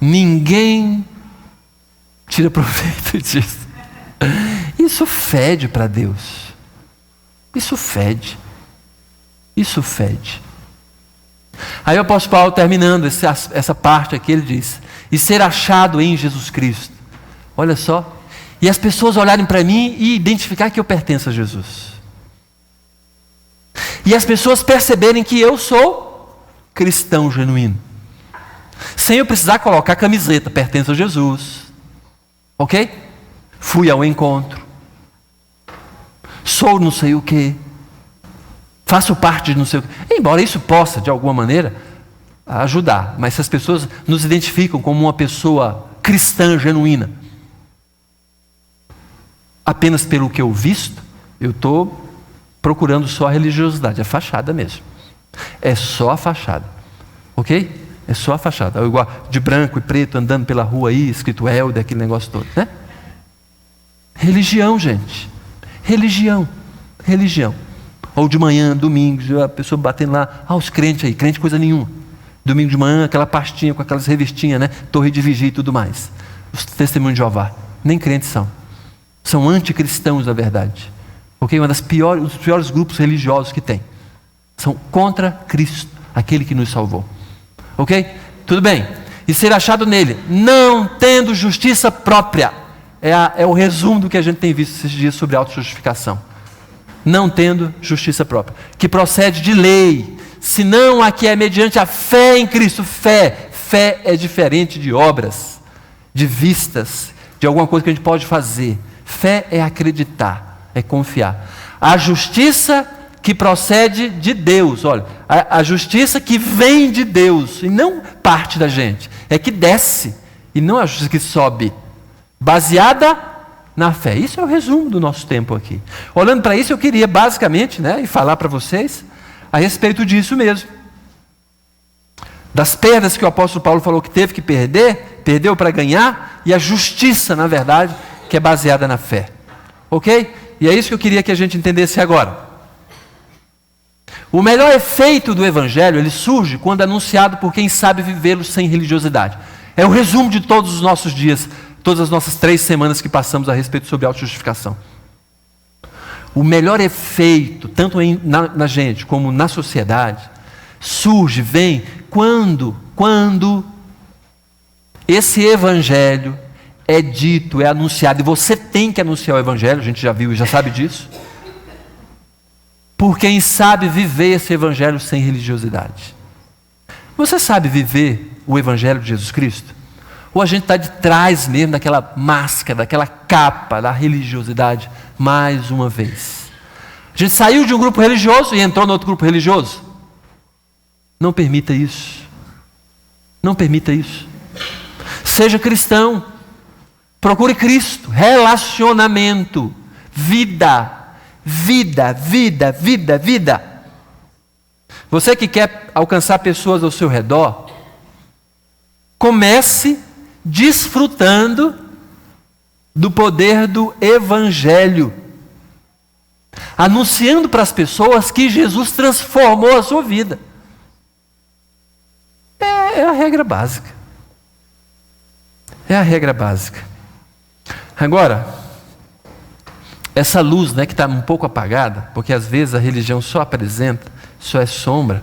Ninguém tira proveito disso. Isso fede para Deus. Isso fede. Aí o apóstolo Paulo, terminando essa parte aqui, ele diz: e ser achado em Jesus Cristo. Olha só. E as pessoas olharem para mim e identificar que eu pertenço a Jesus. E as pessoas perceberem que eu sou cristão genuíno. Sem eu precisar colocar camiseta, pertenço a Jesus. Ok? Fui ao encontro. Sou não sei o quê. Faço parte de não sei o quê. Embora isso possa, de alguma maneira, ajudar. Mas se as pessoas nos identificam como uma pessoa cristã genuína, apenas pelo que eu visto, eu estou procurando só a religiosidade, a fachada mesmo. É só a fachada. Ok? É só a fachada. Igual de branco e preto, andando pela rua aí, escrito Helder, aquele negócio todo, né? Religião, gente. Religião. Ou de manhã, domingo, a pessoa batendo lá, os crentes aí, crente coisa nenhuma. Domingo de manhã, aquela pastinha com aquelas revistinhas, né? Torre de vigia e tudo mais. Os testemunhos de Jeová, nem crentes são. São anticristãos, na verdade. Ok? Um dos piores grupos religiosos que tem. São contra Cristo, aquele que nos salvou. Ok? Tudo bem. E ser achado nele, não tendo justiça própria. É o resumo do que a gente tem visto esses dias sobre autojustificação. Não tendo justiça própria. Que procede de lei, senão a que é mediante a fé em Cristo. Fé é diferente de obras, de vistas, de alguma coisa que a gente pode fazer. Fé é acreditar, é confiar. A justiça que procede de Deus, olha, a justiça que vem de Deus, e não parte da gente, é que desce, e não a justiça que sobe, baseada na fé. Isso é o resumo do nosso tempo aqui. Olhando para isso, eu queria basicamente, e falar para vocês, a respeito disso mesmo. Das perdas que o apóstolo Paulo falou que teve que perder, perdeu para ganhar, e a justiça, na verdade, que é baseada na fé. Ok? E é isso que eu queria que a gente entendesse agora. O melhor efeito do Evangelho, ele surge quando anunciado por quem sabe vivê-lo sem religiosidade. É o resumo de todos os nossos dias, todas as nossas 3 semanas que passamos a respeito sobre autojustificação. O melhor efeito, tanto na gente como na sociedade, vem quando esse Evangelho é dito, é anunciado, e você tem que anunciar o Evangelho, a gente já viu e já sabe disso, por quem sabe viver esse Evangelho sem religiosidade. Você sabe viver o Evangelho de Jesus Cristo? Ou a gente está de trás mesmo daquela máscara, daquela capa da religiosidade, mais uma vez? A gente saiu de um grupo religioso e entrou no outro grupo religioso? Não permita isso. Não permita isso. Seja cristão. Procure Cristo. Relacionamento. Vida. Você que quer alcançar pessoas ao seu redor, comece desfrutando do poder do Evangelho, anunciando para as pessoas que Jesus transformou a sua vida. É a regra básica. É a regra básica. Agora, essa luz, que está um pouco apagada, porque às vezes a religião só apresenta, só é sombra.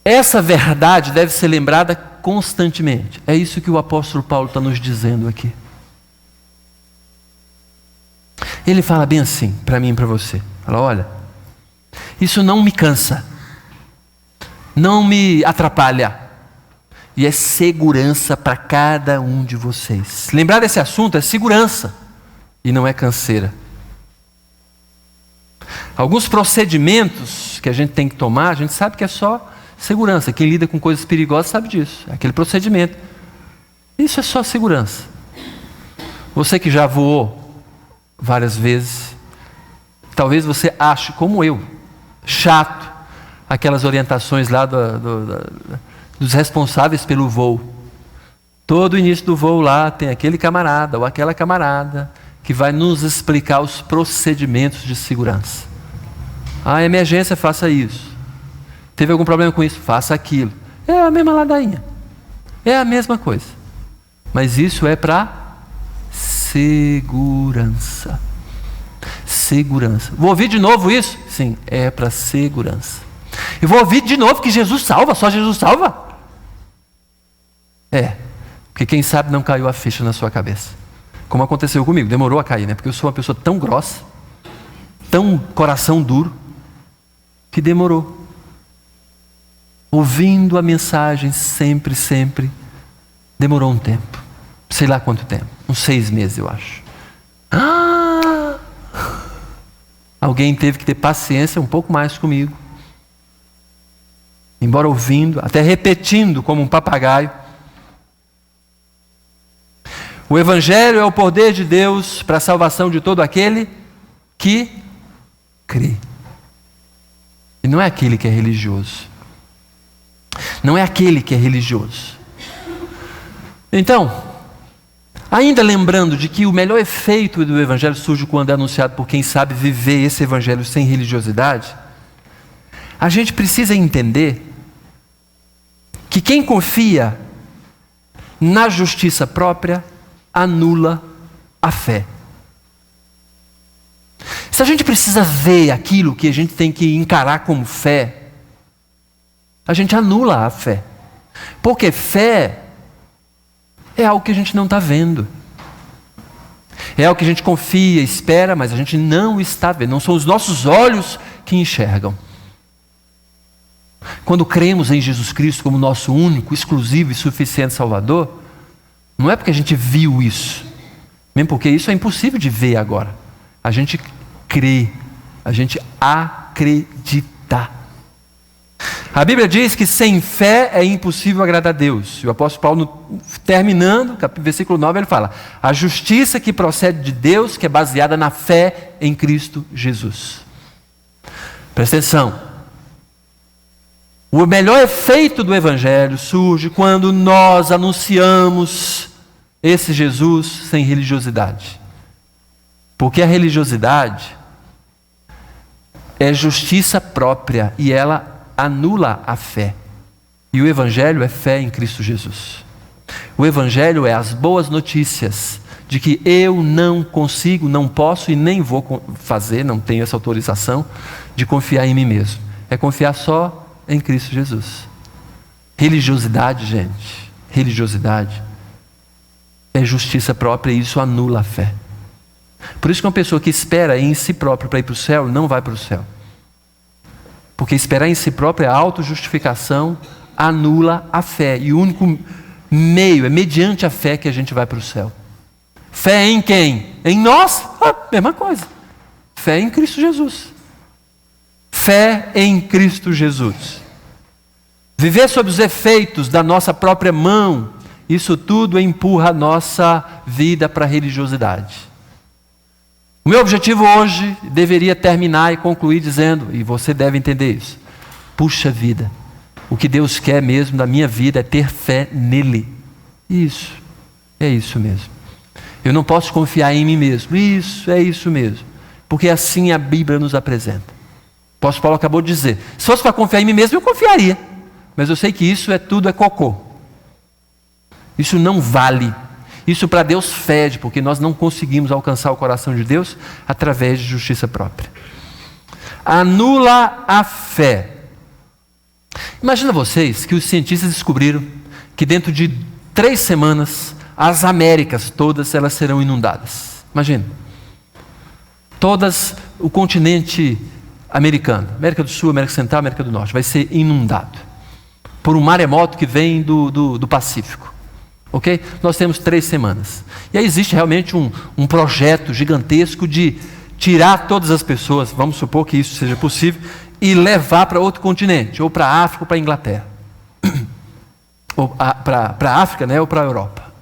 Essa verdade deve ser lembrada constantemente. É isso que o apóstolo Paulo está nos dizendo aqui. Ele fala bem assim, para mim e para você. Fala, olha, isso não me cansa, não me atrapalha, e é segurança para cada um de vocês. Lembrar desse assunto é segurança, e não é canseira. Alguns procedimentos que a gente tem que tomar, a gente sabe que é só segurança. Quem lida com coisas perigosas sabe disso, aquele procedimento. Isso é só segurança. Você que já voou várias vezes, talvez você ache, como eu, chato, aquelas orientações lá dos responsáveis pelo voo. Todo início do voo lá tem aquele camarada ou aquela camarada que vai nos explicar os procedimentos de segurança. Ah, emergência, faça isso. Teve algum problema com isso? Faça aquilo. É a mesma ladainha. É a mesma coisa. Mas isso é para segurança. Segurança. Vou ouvir de novo isso? Sim, é para segurança. Eu vou ouvir de novo que Jesus salva, só Jesus salva? É, porque quem sabe não caiu a ficha na sua cabeça. Como aconteceu comigo, demorou a cair, né? Porque eu sou uma pessoa tão grossa, tão coração duro, que demorou. Ouvindo a mensagem sempre, demorou um tempo. Sei lá quanto tempo, uns 6 meses eu acho. Alguém teve que ter paciência um pouco mais comigo. Embora ouvindo, até repetindo como um papagaio. O Evangelho é o poder de Deus para a salvação de todo aquele que crê. E não é aquele que é religioso. Não é aquele que é religioso. Então, ainda lembrando de que o melhor efeito do Evangelho surge quando é anunciado por quem sabe viver esse Evangelho sem religiosidade, a gente precisa entender que quem confia na justiça própria anula a fé. Se a gente precisa ver aquilo que a gente tem que encarar como fé, a gente anula a fé. Porque fé é algo que a gente não está vendo. É algo que a gente confia, espera, mas a gente não está vendo. Não são os nossos olhos que enxergam. Quando cremos em Jesus Cristo como nosso único, exclusivo e suficiente Salvador, não é porque a gente viu isso, mesmo porque isso é impossível de ver agora. A gente crê, a gente acredita. A Bíblia diz que sem fé é impossível agradar a Deus. E o apóstolo Paulo, terminando, versículo 9, ele fala: a justiça que procede de Deus, que é baseada na fé em Cristo Jesus. Presta atenção. O melhor efeito do Evangelho surge quando nós anunciamos esse Jesus sem religiosidade. Porque a religiosidade é justiça própria e ela anula a fé. E o Evangelho é fé em Cristo Jesus. O Evangelho é as boas notícias de que eu não consigo, não posso e nem vou fazer, não tenho essa autorização de confiar em mim mesmo. É confiar só em Cristo Jesus. Religiosidade, gente, religiosidade é justiça própria e isso anula a fé. Por isso que uma pessoa que espera em si própria para ir para o céu, não vai para o céu. Porque esperar em si própria, a autojustificação anula a fé. E o único meio, é mediante a fé que a gente vai para o céu. Fé em quem? Em nós? Mesma coisa. Fé em Cristo Jesus. Fé em Cristo Jesus. Viver sob os efeitos da nossa própria mão, isso tudo empurra a nossa vida para a religiosidade. O meu objetivo hoje deveria terminar e concluir dizendo, e você deve entender isso: puxa vida, o que Deus quer mesmo da minha vida é ter fé nele. Isso, é isso mesmo. Eu não posso confiar em mim mesmo. Isso, é isso mesmo. Porque assim a Bíblia nos apresenta. O apóstolo Paulo acabou de dizer, se fosse para confiar em mim mesmo, eu confiaria. Mas eu sei que isso tudo é cocô. Isso não vale. Isso para Deus fede, porque nós não conseguimos alcançar o coração de Deus através de justiça própria. Anula a fé. Imagina vocês que os cientistas descobriram que dentro de 3 semanas as Américas todas elas serão inundadas. Imagina. Todas o continente americano, América do Sul, América Central, América do Norte, vai ser inundado por um maremoto que vem do Pacífico. Ok? Nós temos 3 semanas. E aí existe realmente um projeto gigantesco de tirar todas as pessoas, vamos supor que isso seja possível, e levar para outro continente, ou para a África ou para a Inglaterra. Ou para a África, né, ou para a Europa.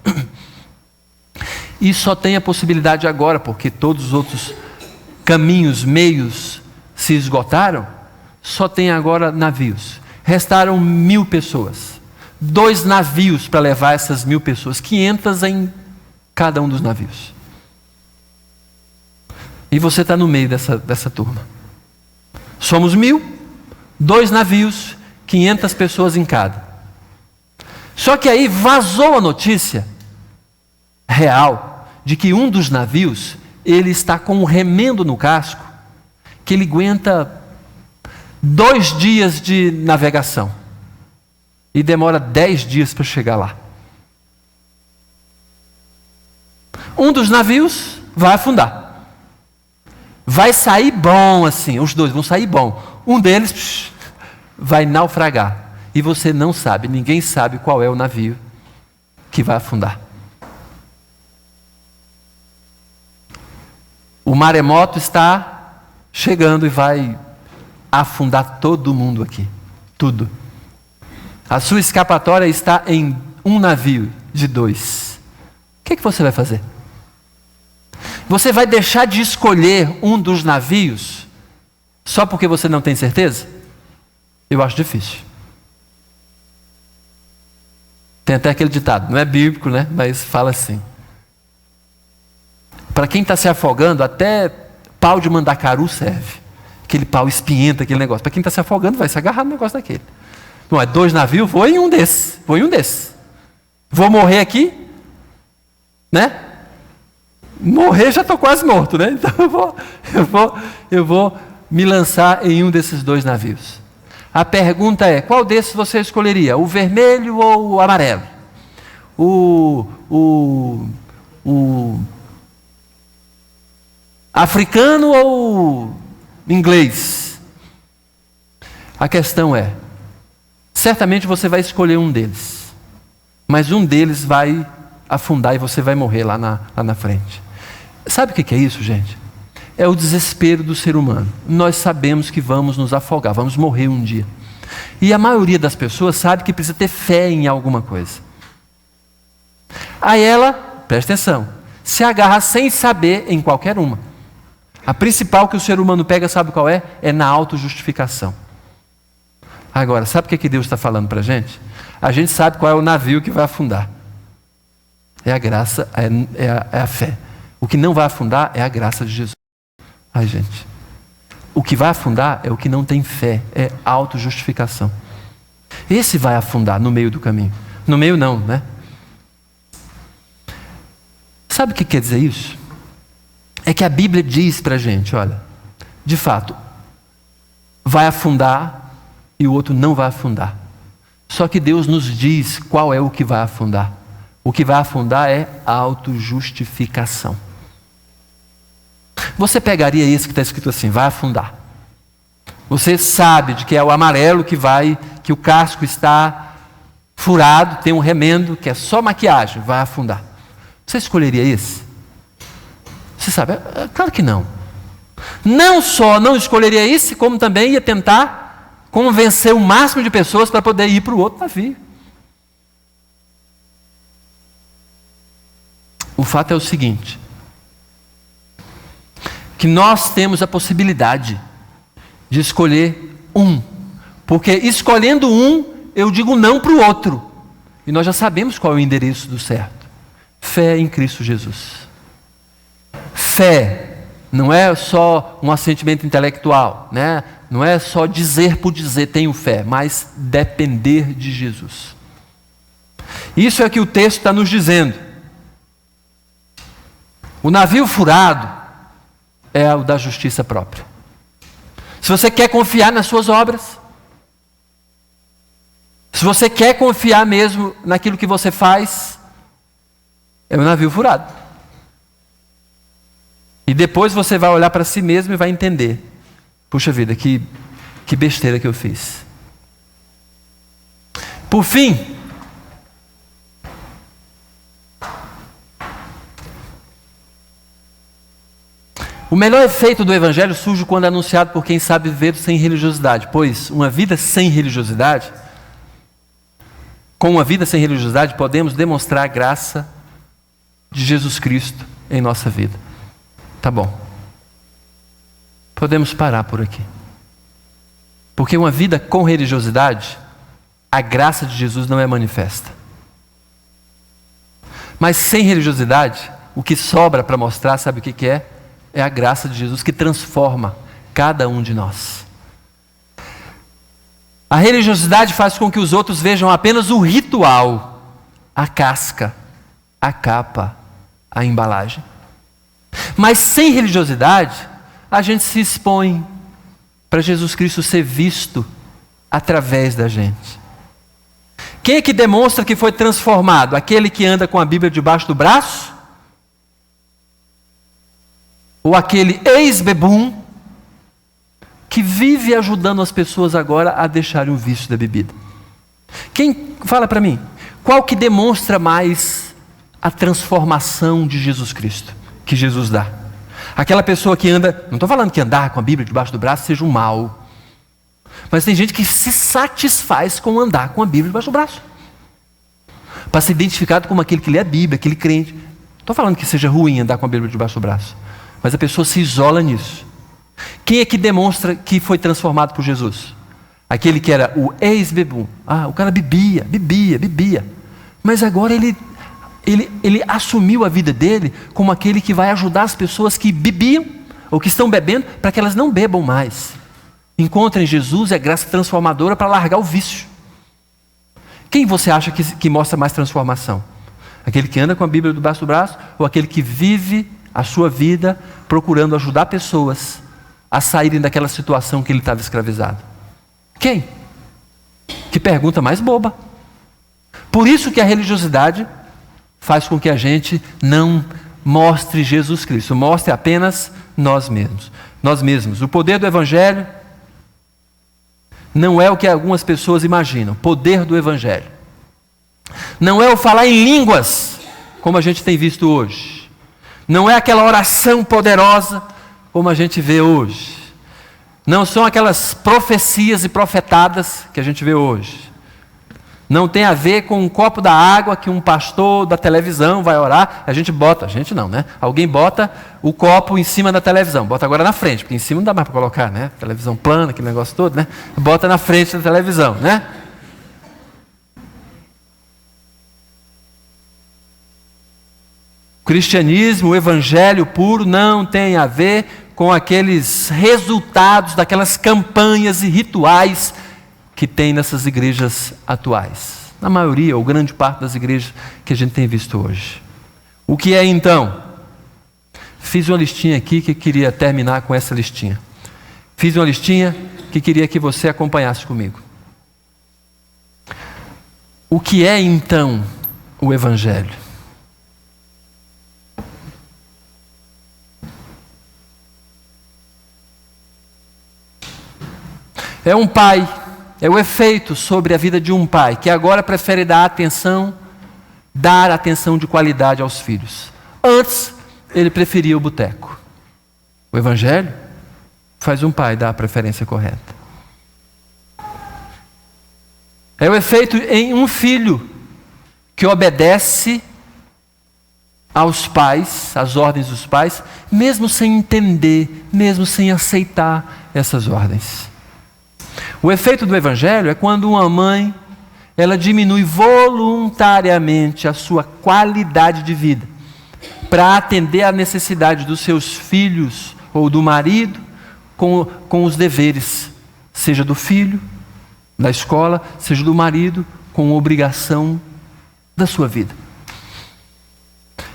E só tem a possibilidade agora, porque todos os outros caminhos, meios se esgotaram, só tem agora navios. Restaram 1.000 pessoas. 2 navios para levar essas 1.000 pessoas, 500 em cada um dos navios. E você está no meio dessa turma. Somos 1.000, 2 navios, 500 pessoas em cada. Só que aí vazou a notícia real de que um dos navios, ele está com um remendo no casco, que ele aguenta 2 dias de navegação. E demora 10 dias para chegar lá. Um dos navios vai afundar. Vai sair bom assim, os 2 vão sair bom. Um deles vai naufragar. E você não sabe, ninguém sabe qual é o navio que vai afundar. O maremoto está chegando e vai afundar todo mundo aqui. Tudo. A sua escapatória está em um navio de 2. O que você vai fazer? Você vai deixar de escolher um dos navios só porque você não tem certeza? Eu acho difícil. Tem até aquele ditado, não é bíblico, né? Mas fala assim. Para quem está se afogando, até pau de mandacaru serve. Aquele pau espinhenta, aquele negócio. Para quem está se afogando, vai se agarrar no negócio daquele. Não é 2 navios, vou em um desses. Vou morrer aqui, né? Morrer já estou quase morto, né? Então eu vou me lançar em um desses 2 navios. A pergunta é, qual desses você escolheria? O vermelho ou o amarelo? O africano ou o inglês? A questão é, certamente você vai escolher um deles, mas um deles vai afundar e você vai morrer lá na frente. Sabe o que é isso, gente? É o desespero do ser humano. Nós sabemos que vamos nos afogar, vamos morrer um dia. E a maioria das pessoas sabe que precisa ter fé em alguma coisa. Aí ela, presta atenção, se agarra sem saber em qualquer uma. A principal que o ser humano pega, sabe qual é? É na autojustificação. Agora, sabe o que Deus está falando para a gente? A gente sabe qual é o navio que vai afundar. É a graça, é a fé. O que não vai afundar é a graça de Jesus. Ai, gente. O que vai afundar é o que não tem fé, é autojustificação. Esse vai afundar no meio do caminho. No meio não, né? Sabe o que quer dizer isso? É que a Bíblia diz para a gente, olha, de fato, vai afundar e o outro não vai afundar. Só que Deus nos diz qual é o que vai afundar. O que vai afundar é a autojustificação. Você pegaria isso que está escrito assim, vai afundar. Você sabe de que é o amarelo que o casco está furado, tem um remendo, que é só maquiagem, vai afundar. Você escolheria esse? Você sabe, claro que não. Não só não escolheria esse, como também ia tentar convencer o máximo de pessoas para poder ir para o outro navio. O fato é o seguinte, que nós temos a possibilidade de escolher um, porque escolhendo um, eu digo não para o outro, e nós já sabemos qual é o endereço do certo. Fé em Cristo Jesus. Fé não é só um assentimento intelectual, né? Não é só dizer por dizer tenho fé, mas depender de Jesus. Isso é o que o texto está nos dizendo. O navio furado é o da justiça própria. Se você quer confiar nas suas obras, Se você quer confiar mesmo naquilo que você faz, é um navio furado. E depois você vai olhar para si mesmo e vai entender: puxa vida, que besteira que eu fiz. Por fim, o melhor efeito do Evangelho surge quando é anunciado por quem sabe viver sem religiosidade, pois uma vida sem religiosidade, com uma vida sem religiosidade, podemos demonstrar a graça de Jesus Cristo em nossa vida. Tá bom. Podemos parar por aqui. Porque uma vida com religiosidade, a graça de Jesus não é manifesta. Mas sem religiosidade, o que sobra para mostrar, sabe o que é? É a graça de Jesus que transforma cada um de nós. A religiosidade faz com que os outros vejam apenas o ritual, a casca, a capa, a embalagem. Mas sem religiosidade, a gente se expõe para Jesus Cristo ser visto através da gente. Quem é que demonstra que foi transformado? Aquele que anda com a Bíblia debaixo do braço? Ou aquele ex-bebum que vive ajudando as pessoas agora a deixarem o vício da bebida? Quem fala para mim? Qual que demonstra mais a transformação de Jesus Cristo, que Jesus dá? Aquela pessoa que anda, não estou falando que andar com a Bíblia debaixo do braço seja um mal, mas tem gente que se satisfaz com andar com a Bíblia debaixo do braço, para ser identificado como aquele que lê a Bíblia, aquele crente. Não estou falando que seja ruim andar com a Bíblia debaixo do braço, mas a pessoa se isola nisso. Quem é que demonstra que foi transformado por Jesus? Aquele que era o ex-bebum. O cara bebia. Mas agora ele assumiu a vida dele como aquele que vai ajudar as pessoas que bebiam ou que estão bebendo para que elas não bebam mais. Encontrem Jesus e a graça transformadora para largar o vício. Quem você acha que mostra mais transformação? Aquele que anda com a Bíblia debaixo do braço ou aquele que vive a sua vida procurando ajudar pessoas a saírem daquela situação que ele estava escravizado? Quem? Que pergunta mais boba. Por isso que a religiosidade faz com que a gente não mostre Jesus Cristo, mostre apenas nós mesmos. Nós mesmos. O poder do Evangelho não é o que algumas pessoas imaginam. Poder do Evangelho não é o falar em línguas, como a gente tem visto hoje. Não é aquela oração poderosa, como a gente vê hoje. Não são aquelas profecias e profetadas que a gente vê hoje. Não tem a ver com um copo da água que um pastor da televisão vai orar. Alguém bota o copo em cima da televisão. Bota agora na frente, porque em cima não dá mais para colocar, né? Televisão plana, aquele negócio todo, né? Bota na frente da televisão, né? O cristianismo, o evangelho puro não tem a ver com aqueles resultados daquelas campanhas e rituais que tem nessas igrejas atuais. Na maioria, ou grande parte das igrejas que a gente tem visto hoje. O que é então? Fiz uma listinha aqui que queria terminar com essa listinha. Fiz uma listinha que queria que você acompanhasse comigo. O que é então o Evangelho? É um pai, é o efeito sobre a vida de um pai, que agora prefere dar atenção de qualidade aos filhos. Antes, ele preferia o boteco. O Evangelho faz um pai dar a preferência correta. É o efeito em um filho que obedece aos pais, às ordens dos pais, mesmo sem entender, mesmo sem aceitar essas ordens. O efeito do Evangelho é quando uma mãe, ela diminui voluntariamente a sua qualidade de vida para atender à necessidade dos seus filhos ou do marido com os deveres, seja do filho, da escola, seja do marido, com a obrigação da sua vida.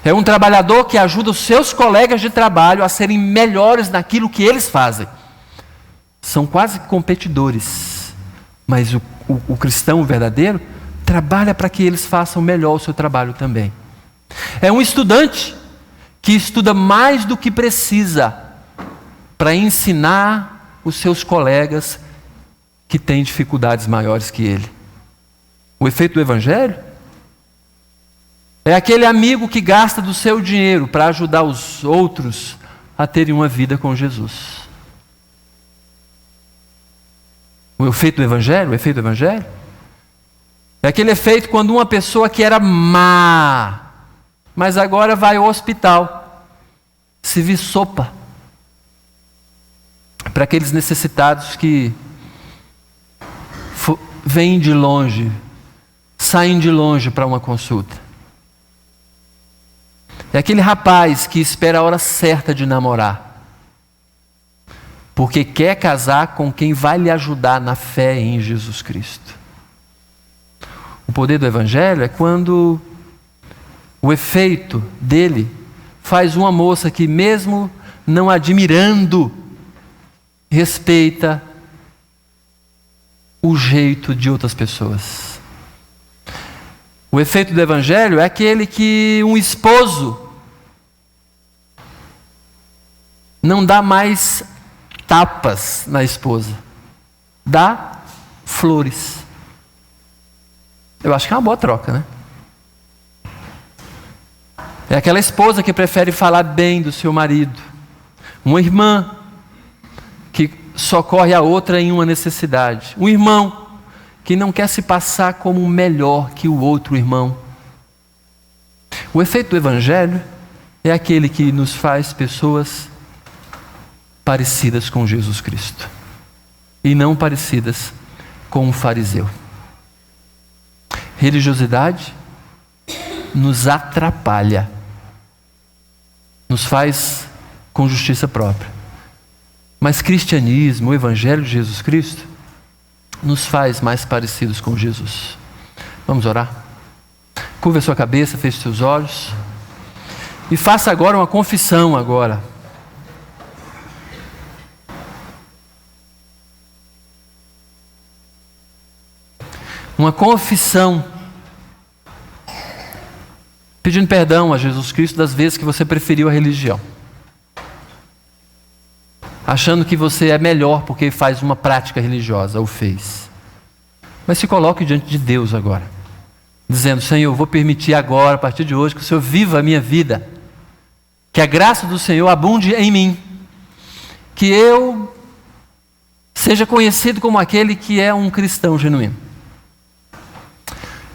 É um trabalhador que ajuda os seus colegas de trabalho a serem melhores naquilo que eles fazem. São quase competidores, Mas o cristão verdadeiro trabalha para que eles façam melhor o seu trabalho também. É um estudante que estuda mais do que precisa para ensinar os seus colegas que têm dificuldades maiores que ele. O efeito do Evangelho é aquele amigo que gasta do seu dinheiro para ajudar os outros a terem uma vida com Jesus. O efeito do Evangelho é aquele efeito quando uma pessoa que era má, mas agora vai ao hospital, servir sopa para aqueles necessitados que vêm de longe, saem de longe para uma consulta. É aquele rapaz que espera a hora certa de namorar, porque quer casar com quem vai lhe ajudar na fé em Jesus Cristo. O poder do Evangelho é quando o efeito dele faz uma moça que, mesmo não admirando, respeita o jeito de outras pessoas. O efeito do Evangelho é aquele que um esposo não dá mais tapas na esposa, dá flores. Eu acho que é uma boa troca, né? É aquela esposa que prefere falar bem do seu marido. Uma irmã que socorre a outra em uma necessidade. Um irmão que não quer se passar como melhor que o outro irmão. O efeito do Evangelho é aquele que nos faz pessoas parecidas com Jesus Cristo e não parecidas com o fariseu. Religiosidade nos atrapalha, nos faz com justiça própria. Mas cristianismo, o Evangelho de Jesus Cristo, nos faz mais parecidos com Jesus. Vamos orar? Curva a sua cabeça, feche seus olhos e faça agora uma confissão agora. Uma confissão, pedindo perdão a Jesus Cristo das vezes que você preferiu a religião, achando que você é melhor porque faz uma prática religiosa, ou fez. Mas se coloque diante de Deus agora, dizendo: Senhor, eu vou permitir agora, a partir de hoje, que o Senhor viva a minha vida, que a graça do Senhor abunde em mim, que eu seja conhecido como aquele que é um cristão genuíno.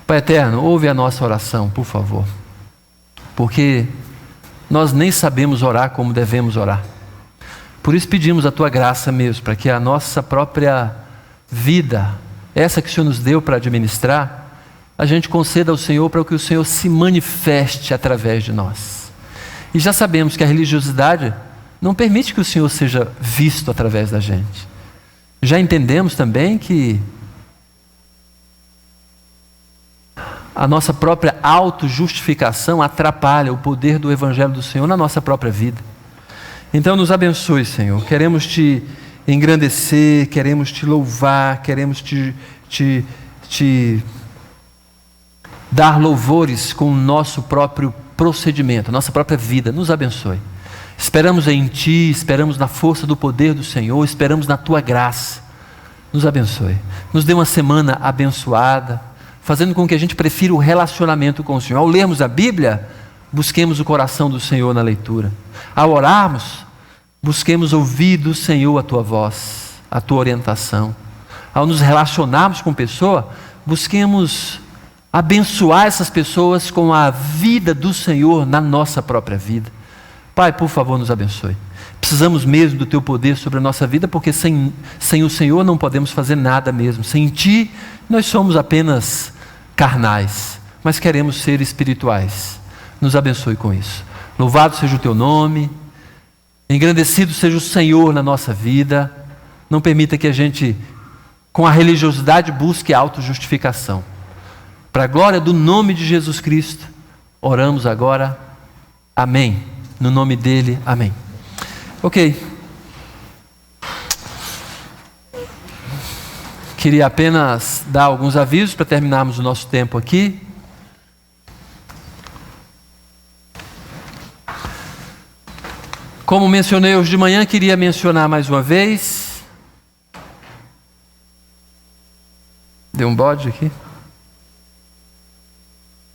Pai eterno, ouve a nossa oração, por favor, porque nós nem sabemos orar como devemos orar. Por isso pedimos a Tua graça mesmo, para que a nossa própria vida, essa que o Senhor nos deu para administrar, a gente conceda ao Senhor para que o Senhor se manifeste através de nós. E já sabemos que a religiosidade não permite que o Senhor seja visto através da gente. Já entendemos também que a nossa própria autojustificação atrapalha o poder do Evangelho do Senhor na nossa própria vida. Então nos abençoe, Senhor. Queremos Te engrandecer, queremos Te louvar, queremos te dar louvores com o nosso próprio procedimento, nossa própria vida. Nos abençoe. Esperamos em Ti, esperamos na força do poder do Senhor, esperamos na Tua graça. Nos abençoe. Nos dê uma semana abençoada, fazendo com que a gente prefira o relacionamento com o Senhor. Ao lermos a Bíblia, busquemos o coração do Senhor na leitura. Ao orarmos, busquemos ouvir do Senhor a Tua voz, a Tua orientação. Ao nos relacionarmos com pessoa, busquemos abençoar essas pessoas com a vida do Senhor na nossa própria vida. Pai, por favor, nos abençoe. Precisamos mesmo do Teu poder sobre a nossa vida, porque sem o Senhor não podemos fazer nada mesmo. Sem Ti, nós somos apenas carnais, mas queremos ser espirituais. Nos abençoe com isso. Louvado seja o Teu nome, engrandecido seja o Senhor na nossa vida. Não permita que a gente, com a religiosidade, busque a autojustificação. Para a glória do nome de Jesus Cristo, oramos agora. Amém. No nome dele, amém. Ok. Queria apenas dar alguns avisos para terminarmos o nosso tempo aqui. Como mencionei hoje de manhã, queria mencionar mais uma vez. Deu um bode aqui?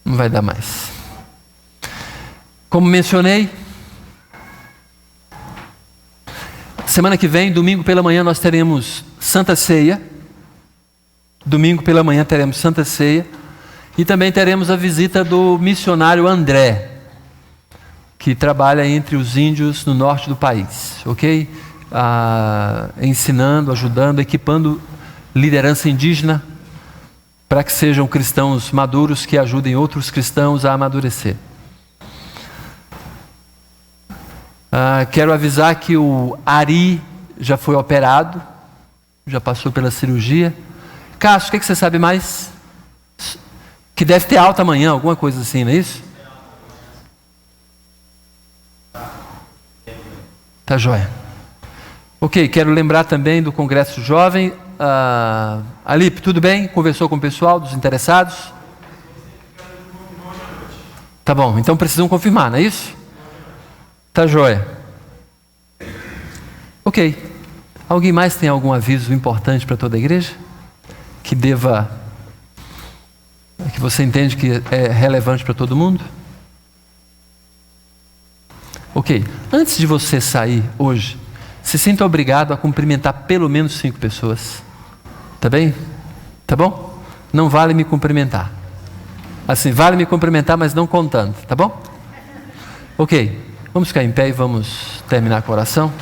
Não vai dar mais. Como mencionei, semana que vem, domingo pela manhã, nós teremos Santa Ceia. Domingo pela manhã teremos Santa Ceia. E também teremos a visita do missionário André, que trabalha entre os índios no norte do país, ok? Ensinando, ajudando, equipando liderança indígena para que sejam cristãos maduros que ajudem outros cristãos a amadurecer. Quero avisar que o Ari já foi operado, já passou pela cirurgia. Cássio, o que você sabe mais? Que deve ter alta amanhã, alguma coisa assim, não é isso? Tá joia. Ok, quero lembrar também do Congresso Jovem. Alipe, tudo bem? Conversou com o pessoal dos interessados? Tá bom, então precisam confirmar, não é isso? Tá joia. Ok. Alguém mais tem algum aviso importante para toda a igreja? Que você entende que é relevante para todo mundo? Ok. Antes de você sair hoje, se sinta obrigado a cumprimentar pelo menos 5 pessoas. Tá bem? Tá bom? Não vale me cumprimentar. Assim, vale me cumprimentar, mas não contando, tá bom? Ok. Vamos ficar em pé e vamos terminar com a oração.